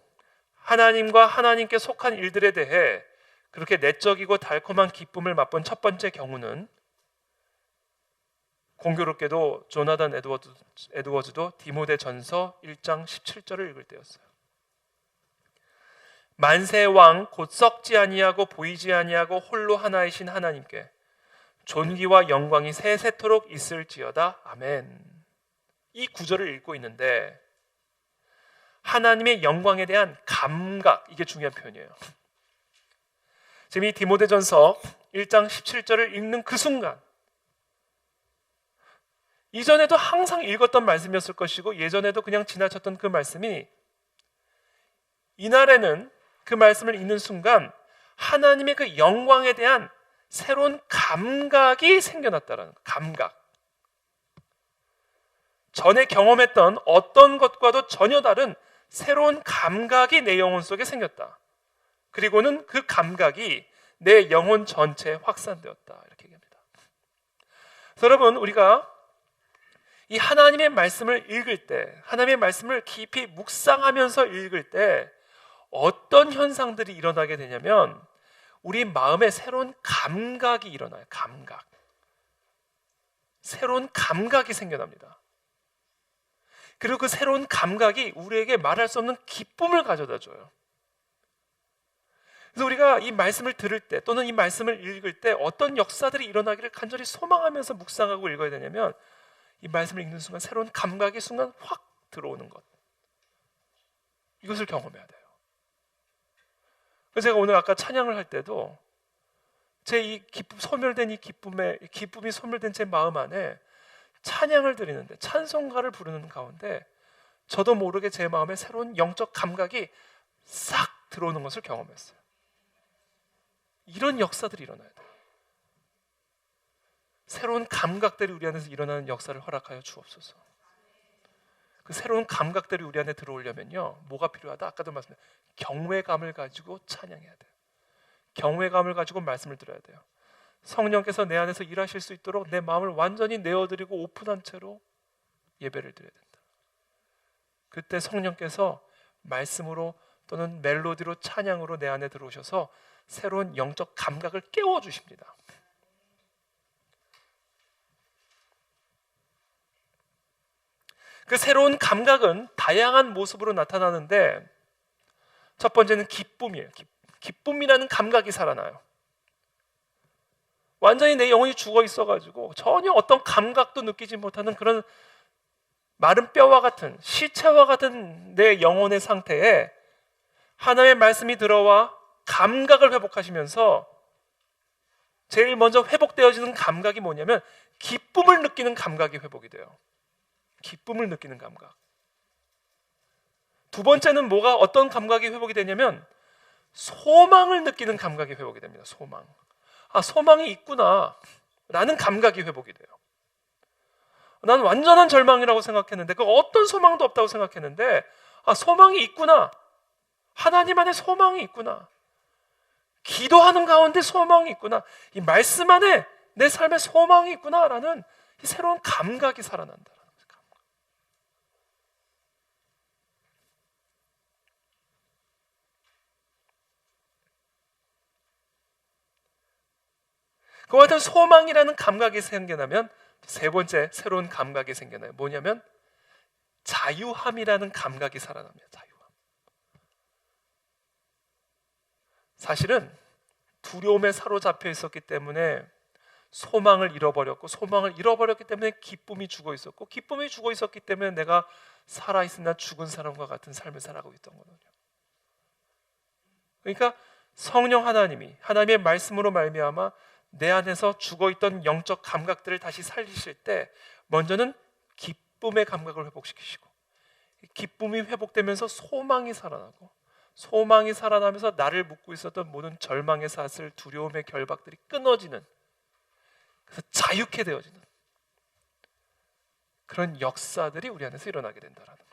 하나님과 하나님께 속한 일들에 대해 그렇게 내적이고 달콤한 기쁨을 맛본 첫 번째 경우는 공교롭게도 조나단 에드워즈도 디모데전서 1장 17절을 읽을 때였어요. 만세의 왕 곧 썩지 아니하고 보이지 아니하고 홀로 하나이신 하나님께 존귀와 영광이 세세토록 있을지어다. 아멘. 이 구절을 읽고 있는데 하나님의 영광에 대한 감각, 이게 중요한 표현이에요. 지금 이 디모데전서 1장 17절을 읽는 그 순간 이전에도 항상 읽었던 말씀이었을 것이고 예전에도 그냥 지나쳤던 그 말씀이 이날에는 그 말씀을 읽는 순간 하나님의 그 영광에 대한 새로운 감각이 생겨났다라는 감각. 전에 경험했던 어떤 것과도 전혀 다른 새로운 감각이 내 영혼 속에 생겼다. 그리고는 그 감각이 내 영혼 전체에 확산되었다. 이렇게 얘기합니다. 그래서 여러분, 우리가 이 하나님의 말씀을 읽을 때, 하나님의 말씀을 깊이 묵상하면서 읽을 때 어떤 현상들이 일어나게 되냐면 우리 마음에 새로운 감각이 일어나요. 감각. 새로운 감각이 생겨납니다. 그리고 그 새로운 감각이 우리에게 말할 수 없는 기쁨을 가져다 줘요. 그래서 우리가 이 말씀을 들을 때 또는 이 말씀을 읽을 때 어떤 역사들이 일어나기를 간절히 소망하면서 묵상하고 읽어야 되냐면 이 말씀을 읽는 순간 새로운 감각이 순간 확 들어오는 것, 이것을 경험해야 돼요. 그래서 제가 오늘 아까 찬양을 할 때도 제 이 소멸된 이 기쁨이 소멸된 제 마음 안에 찬양을 드리는데 찬송가를 부르는 가운데 저도 모르게 제 마음에 새로운 영적 감각이 싹 들어오는 것을 경험했어요. 이런 역사들이 일어나야 돼요. 새로운 감각들이 우리 안에서 일어나는 역사를 허락하여 주옵소서. 그 새로운 감각들이 우리 안에 들어오려면요, 뭐가 필요하다? 아까도 말씀드렸어요. 경외감을 가지고 찬양해야 돼요. 경외감을 가지고 말씀을 들어야 돼요. 성령께서 내 안에서 일하실 수 있도록 내 마음을 완전히 내어드리고 오픈한 채로 예배를 드려야 된다. 그때 성령께서 말씀으로 또는 멜로디로 찬양으로 내 안에 들어오셔서 새로운 영적 감각을 깨워주십니다. 그 새로운 감각은 다양한 모습으로 나타나는데 첫 번째는 기쁨이에요. 기쁨이라는 감각이 살아나요. 완전히 내 영혼이 죽어 있어가지고 전혀 어떤 감각도 느끼지 못하는 그런 마른 뼈와 같은 시체와 같은 내 영혼의 상태에 하나님의 말씀이 들어와 감각을 회복하시면서 제일 먼저 회복되어지는 감각이 뭐냐면 기쁨을 느끼는 감각이 회복이 돼요. 기쁨을 느끼는 감각. 두 번째는 어떤 감각이 회복이 되냐면 소망을 느끼는 감각이 회복이 됩니다. 소망. 아, 소망이 있구나 라는 감각이 회복이 돼요. 난 완전한 절망이라고 생각했는데 그 어떤 소망도 없다고 생각했는데 아, 소망이 있구나. 하나님 안에 소망이 있구나. 기도하는 가운데 소망이 있구나. 이 말씀 안에 내 삶에 소망이 있구나라는 이 새로운 감각이 살아난다. 그와 같은 소망이라는 감각이 생겨나면 세 번째 새로운 감각이 생겨나요. 뭐냐면 자유함이라는 감각이 살아납니다. 자유함. 사실은 두려움에 사로잡혀 있었기 때문에 소망을 잃어버렸고, 소망을 잃어버렸기 때문에 기쁨이 죽어 있었고, 기쁨이 죽어 있었기 때문에 내가 살아있으나 죽은 사람과 같은 삶을 살아가고 있던 거거든요. 그러니까 성령 하나님이 하나님의 말씀으로 말미암아 내 안에서 죽어있던 영적 감각들을 다시 살리실 때 먼저는 기쁨의 감각을 회복시키시고, 기쁨이 회복되면서 소망이 살아나고, 소망이 살아나면서 나를 묶고 있었던 모든 절망의 사슬, 두려움의 결박들이 끊어지는, 그래서 자유케 되어지는 그런 역사들이 우리 안에서 일어나게 된다라는 거예요.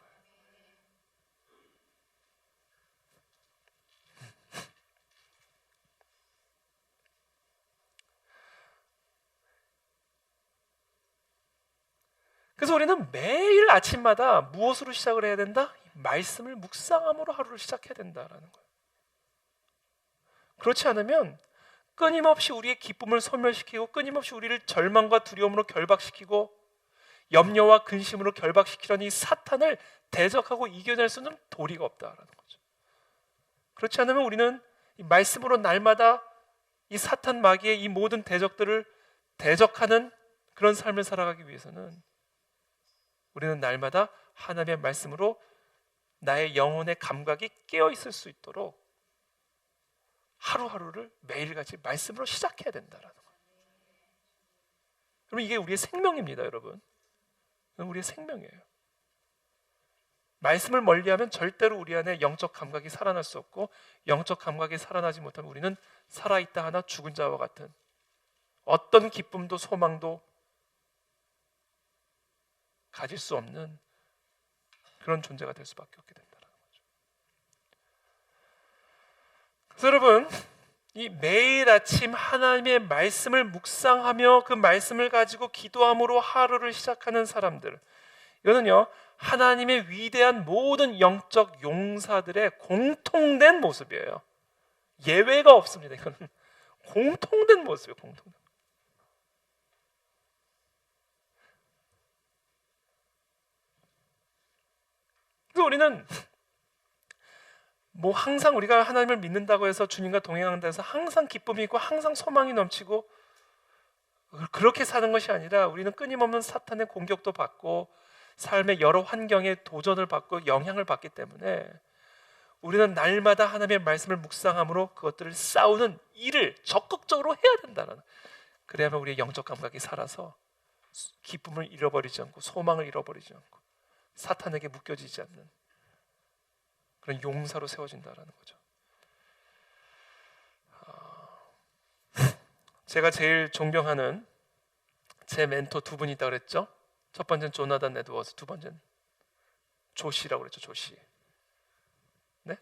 그래서 우리는 매일 아침마다 무엇으로 시작을 해야 된다? 말씀을 묵상함으로 하루를 시작해야 된다라는 거예요. 그렇지 않으면 끊임없이 우리의 기쁨을 소멸시키고, 끊임없이 우리를 절망과 두려움으로 결박시키고, 염려와 근심으로 결박시키려는 이 사탄을 대적하고 이겨낼 수는 도리가 없다라는 거죠. 그렇지 않으면 우리는 이 말씀으로 날마다 이 사탄 마귀의 이 모든 대적들을 대적하는 그런 삶을 살아가기 위해서는 우리는 날마다 하나님의 말씀으로 나의 영혼의 감각이 깨어 있을 수 있도록 하루하루를 매일같이 말씀으로 시작해야 된다라는 거예요. 그러면 이게 우리의 생명입니다, 여러분. 우리의 생명이에요. 말씀을 멀리하면 절대로 우리 안에 영적 감각이 살아날 수 없고, 영적 감각이 살아나지 못하면 우리는 살아있다 하나 죽은 자와 같은, 어떤 기쁨도 소망도 가질 수 없는 그런 존재가 될 수밖에 없게 된다는 거죠. 그래서 여러분, 이 매일 아침 하나님의 말씀을 묵상하며 그 말씀을 가지고 기도함으로 하루를 시작하는 사람들, 이거는요 하나님의 위대한 모든 영적 용사들의 공통된 모습이에요. 예외가 없습니다. 이거는 공통된 모습이에요. 공통된. 그래서 우리는 뭐 항상 우리가 하나님을 믿는다고 해서, 주님과 동행한다고 해서 항상 기쁨이 있고 항상 소망이 넘치고 그렇게 사는 것이 아니라, 우리는 끊임없는 사탄의 공격도 받고 삶의 여러 환경에 도전을 받고 영향을 받기 때문에 우리는 날마다 하나님의 말씀을 묵상함으로 그것들을 싸우는 일을 적극적으로 해야 된다는, 그래야만 우리의 영적 감각이 살아서 기쁨을 잃어버리지 않고 소망을 잃어버리지 않고 사탄에게 묶여지지 않는 그런 용사로 세워진다는 거죠. 제가 제일 존경하는 제 멘토 두 분이 있다고 그랬죠. 첫 번째는 조나단 에드워즈, 두 번째는 조시라고 그랬죠. 조시. 네?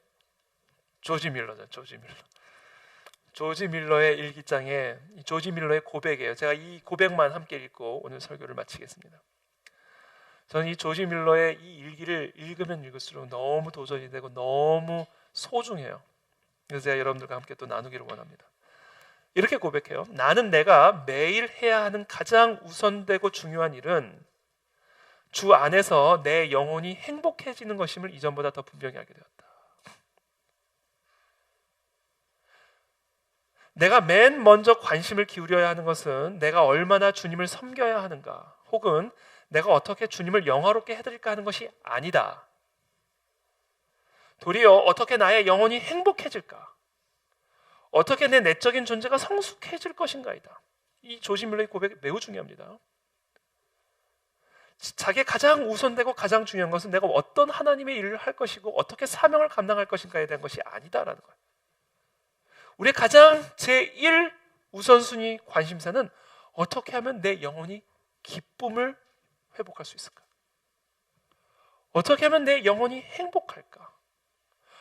조지 밀러죠. 조지 밀러. 조지 밀러의 일기장에 이 조지 밀러의 고백이에요. 제가 이 고백만 함께 읽고 오늘 설교를 마치겠습니다. 저는 이 조지 밀러의 이 일기를 읽으면 읽을수록 너무 도전이 되고 너무 소중해요. 그래서 제가 여러분들과 함께 또 나누기를 원합니다. 이렇게 고백해요. 나는 내가 매일 해야 하는 가장 우선되고 중요한 일은 주 안에서 내 영혼이 행복해지는 것임을 이전보다 더 분명히 알게 되었다. 내가 맨 먼저 관심을 기울여야 하는 것은 내가 얼마나 주님을 섬겨야 하는가, 혹은 내가 어떻게 주님을 영화롭게 해드릴까 하는 것이 아니다. 도리어 어떻게 나의 영혼이 행복해질까, 어떻게 내 내적인 존재가 성숙해질 것인가이다. 이 조지 밀러의 고백이 매우 중요합니다. 자기의 가장 우선되고 가장 중요한 것은 내가 어떤 하나님의 일을 할 것이고 어떻게 사명을 감당할 것인가에 대한 것이 아니다라는 거예요. 우리의 가장 제1 우선순위 관심사는 어떻게 하면 내 영혼이 기쁨을 회복할 수 있을까? 어떻게 하면 내 영혼이 행복할까?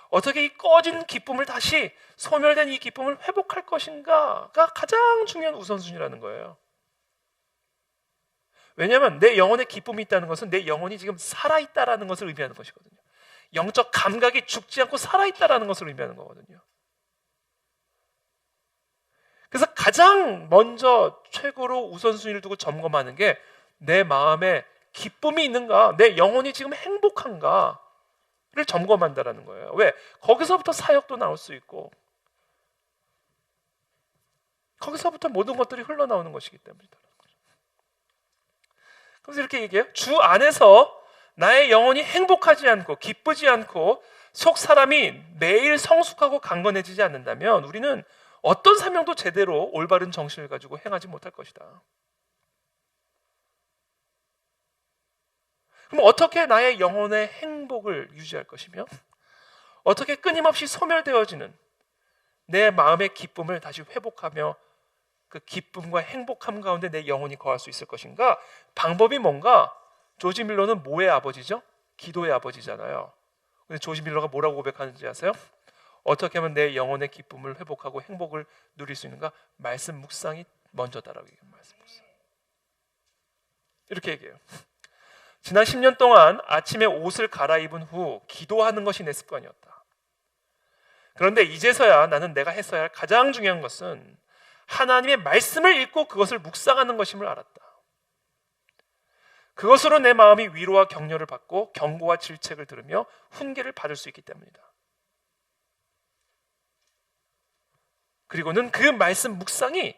어떻게 이 꺼진 기쁨을 다시, 소멸된 이 기쁨을 회복할 것인가가 가장 중요한 우선순위라는 거예요. 왜냐하면 내 영혼에 기쁨이 있다는 것은 내 영혼이 지금 살아있다라는 것을 의미하는 것이거든요. 영적 감각이 죽지 않고 살아있다라는 것을 의미하는 거거든요. 그래서 가장 먼저 최고로 우선순위를 두고 점검하는 게 내 마음에 기쁨이 있는가, 내 영혼이 지금 행복한가를 점검한다라는 거예요. 왜? 거기서부터 사역도 나올 수 있고 거기서부터 모든 것들이 흘러나오는 것이기 때문이다. 그래서 이렇게 얘기해요. 주 안에서 나의 영혼이 행복하지 않고 기쁘지 않고 속 사람이 매일 성숙하고 강건해지지 않는다면 우리는 어떤 사명도 제대로 올바른 정신을 가지고 행하지 못할 것이다. 그럼 어떻게 나의 영혼의 행복을 유지할 것이며 어떻게 끊임없이 소멸되어지는 내 마음의 기쁨을 다시 회복하며 그 기쁨과 행복함 가운데 내 영혼이 거할 수 있을 것인가? 방법이 뭔가? 조지 밀러는 뭐의 아버지죠? 기도의 아버지잖아요. 근데 조지 밀러가 뭐라고 고백하는지 아세요? 어떻게 하면 내 영혼의 기쁨을 회복하고 행복을 누릴 수 있는가? 말씀 묵상이 먼저다라고 얘기해요. 말씀 묵상. 이렇게 얘기해요. 지난 10년 동안 아침에 옷을 갈아입은 후 기도하는 것이 내 습관이었다. 그런데 이제서야 나는 내가 했어야 할 가장 중요한 것은 하나님의 말씀을 읽고 그것을 묵상하는 것임을 알았다. 그것으로 내 마음이 위로와 격려를 받고 경고와 질책을 들으며 훈계를 받을 수 있기 때문이다. 그리고는 그 말씀 묵상이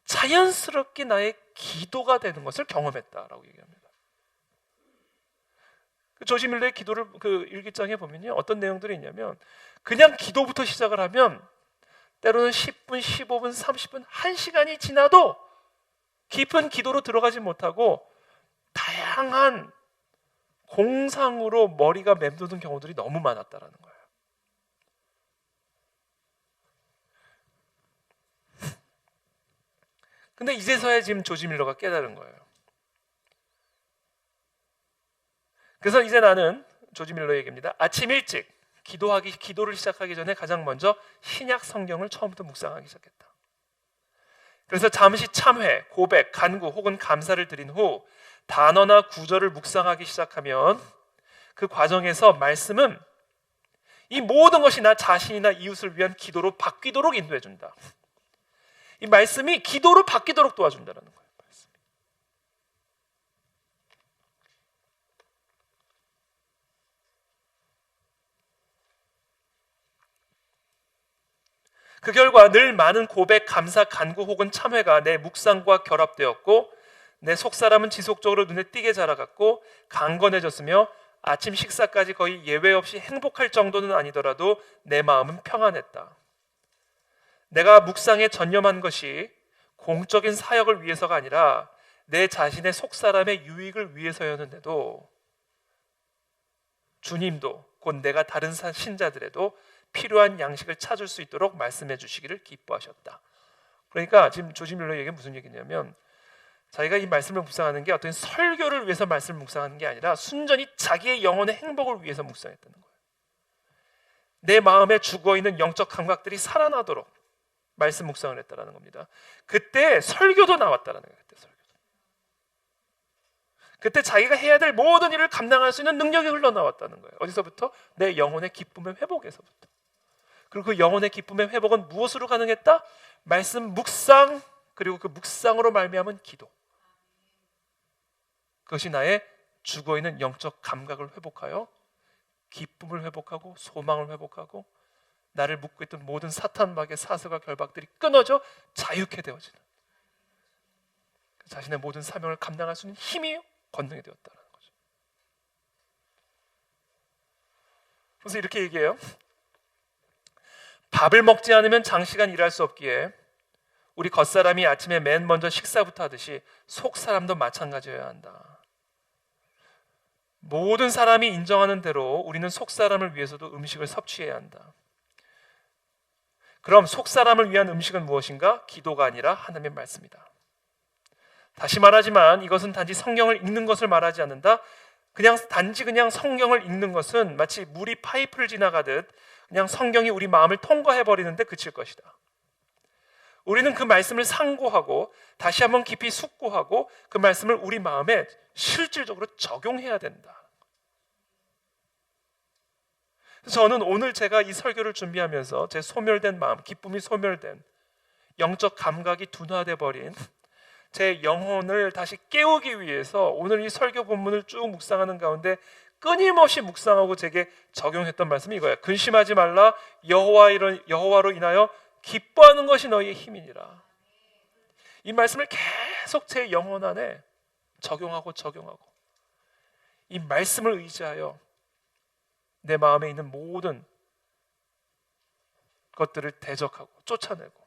자연스럽게 나의 기도가 되는 것을 경험했다라고 얘기합니다. 조지 밀러의 기도를 그 일기장에 보면요, 어떤 내용들이 있냐면 그냥 기도부터 시작을 하면 때로는 10분, 15분, 30분, 1시간이 지나도 깊은 기도로 들어가지 못하고 다양한 공상으로 머리가 맴도는 경우들이 너무 많았다라는 거예요. 근데 이제서야 지금 조지 밀러가 깨달은 거예요. 그래서 이제 나는 조지 밀러 얘기입니다. 아침 일찍 기도를 시작하기 전에 가장 먼저 신약 성경을 처음부터 묵상하기 시작했다. 그래서 잠시 참회, 고백, 간구 혹은 감사를 드린 후 단어나 구절을 묵상하기 시작하면 그 과정에서 말씀은 이 모든 것이 나 자신이나 이웃을 위한 기도로 바뀌도록 인도해 준다. 이 말씀이 기도로 바뀌도록 도와준다는 거예요. 그 결과 늘 많은 고백, 감사, 간구 혹은 참회가 내 묵상과 결합되었고 내 속사람은 지속적으로 눈에 띄게 자라갔고 강건해졌으며 아침 식사까지 거의 예외 없이 행복할 정도는 아니더라도 내 마음은 평안했다. 내가 묵상에 전념한 것이 공적인 사역을 위해서가 아니라 내 자신의 속사람의 유익을 위해서였는데도 주님도 곧 내가 다른 신자들에도 필요한 양식을 찾을 수 있도록 말씀해 주시기를 기뻐하셨다. 그러니까 지금 조지 밀러 얘기가 무슨 얘기냐면 자기가 이 말씀을 묵상하는 게 어떤 설교를 위해서 말씀을 묵상하는 게 아니라 순전히 자기의 영혼의 행복을 위해서 묵상했다는 거예요. 내 마음에 죽어있는 영적 감각들이 살아나도록 말씀 묵상을 했다는 겁니다. 그때 설교도 나왔다는 거예요. 그때 자기가 해야 될 모든 일을 감당할 수 있는 능력이 흘러나왔다는 거예요. 어디서부터? 내 영혼의 기쁨의 회복에서부터. 그리고 그 영혼의 기쁨의 회복은 무엇으로 가능했다? 말씀 묵상, 그리고 그 묵상으로 말미암은 기도. 그것이 나의 죽어있는 영적 감각을 회복하여 기쁨을 회복하고 소망을 회복하고 나를 묶고 있던 모든 사탄막의 사슬과 결박들이 끊어져 자유케 되어지는, 자신의 모든 사명을 감당할 수 있는 힘이 권능이 되었다는 거죠. 그래서 이렇게 얘기해요. 밥을 먹지 않으면 장시간 일할 수 없기에 우리 겉사람이 아침에 맨 먼저 식사부터 하듯이 속사람도 마찬가지여야 한다. 모든 사람이 인정하는 대로 우리는 속사람을 위해서도 음식을 섭취해야 한다. 그럼 속사람을 위한 음식은 무엇인가? 기도가 아니라 하나님의 말씀이다. 다시 말하지만 이것은 단지 성경을 읽는 것을 말하지 않는다. 단지 성경을 읽는 것은 마치 물이 파이프를 지나가듯 그냥 성경이 우리 마음을 통과해버리는데 그칠 것이다. 우리는 그 말씀을 상고하고 다시 한번 깊이 숙고하고 그 말씀을 우리 마음에 실질적으로 적용해야 된다. 저는 오늘 제가 이 설교를 준비하면서 제 소멸된 마음, 기쁨이 소멸된 영적 감각이 둔화돼 버린 제 영혼을 다시 깨우기 위해서 오늘 이 설교 본문을 쭉 묵상하는 가운데 끊임없이 묵상하고 제게 적용했던 말씀이 이거야. 근심하지 말라. 여호와로 인하여 기뻐하는 것이 너희의 힘이니라. 이 말씀을 계속 제 영혼 안에 적용하고 이 말씀을 의지하여 내 마음에 있는 모든 것들을 대적하고 쫓아내고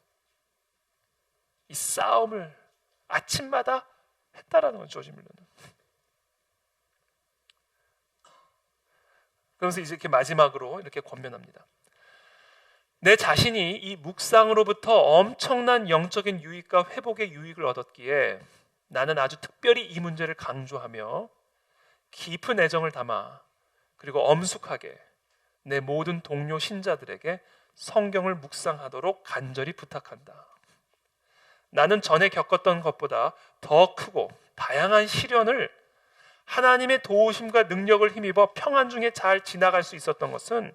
이 싸움을 아침마다 했다라는 거죠. 조지 밀러는. 그러면서 이제 이렇게 마지막으로 이렇게 권면합니다. 내 자신이 이 묵상으로부터 엄청난 영적인 유익과 회복의 유익을 얻었기에 나는 아주 특별히 이 문제를 강조하며 깊은 애정을 담아 그리고 엄숙하게 내 모든 동료 신자들에게 성경을 묵상하도록 간절히 부탁한다. 나는 전에 겪었던 것보다 더 크고 다양한 시련을 하나님의 도우심과 능력을 힘입어 평안 중에 잘 지나갈 수 있었던 것은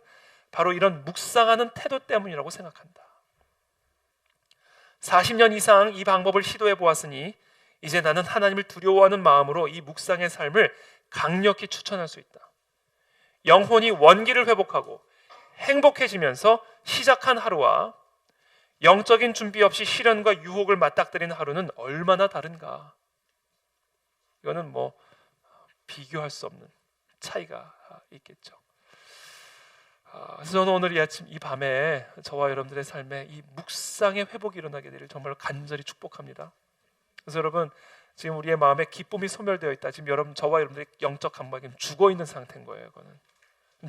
바로 이런 묵상하는 태도 때문이라고 생각한다. 40년 이상 이 방법을 시도해 보았으니 이제 나는 하나님을 두려워하는 마음으로 이 묵상의 삶을 강력히 추천할 수 있다. 영혼이 원기를 회복하고 행복해지면서 시작한 하루와 영적인 준비 없이 시련과 유혹을 맞닥뜨리는 하루는 얼마나 다른가. 이거는 뭐 비교할 수 없는 차이가 있겠죠. 그래서 저는 오늘 이 아침 이 밤에 저와 여러분들의 삶에 이 묵상의 회복이 일어나게 되기를 정말 간절히 축복합니다. 그래서 여러분 지금 우리의 마음에 기쁨이 소멸되어 있다. 지금 여러분 저와 여러분들의 영적 감각이 죽어 있는 상태인 거예요. 이거는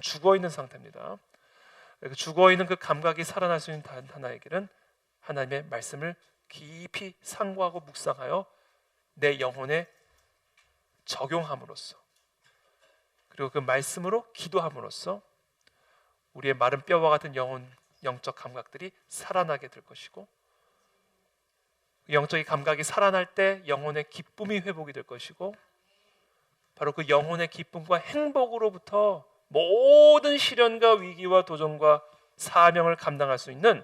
죽어 있는 상태입니다. 죽어 있는 그 감각이 살아날 수 있는 단 하나의 길은 하나님의 말씀을 깊이 상고하고 묵상하여 내 영혼에 적용함으로써 그리고 그 말씀으로 기도함으로써 우리의 마른 뼈와 같은 영적 감각들이 살아나게 될 것이고 영적인 감각이 살아날 때 영혼의 기쁨이 회복이 될 것이고 바로 그 영혼의 기쁨과 행복으로부터 모든 시련과 위기와 도전과 사명을 감당할 수 있는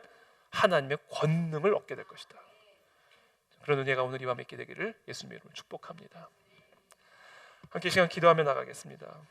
하나님의 권능을 얻게 될 것이다. 그런 은혜가 오늘 이 밤에 있게 되기를 예수님의 이름으로 축복합니다. 함께 시간 기도하며 나가겠습니다.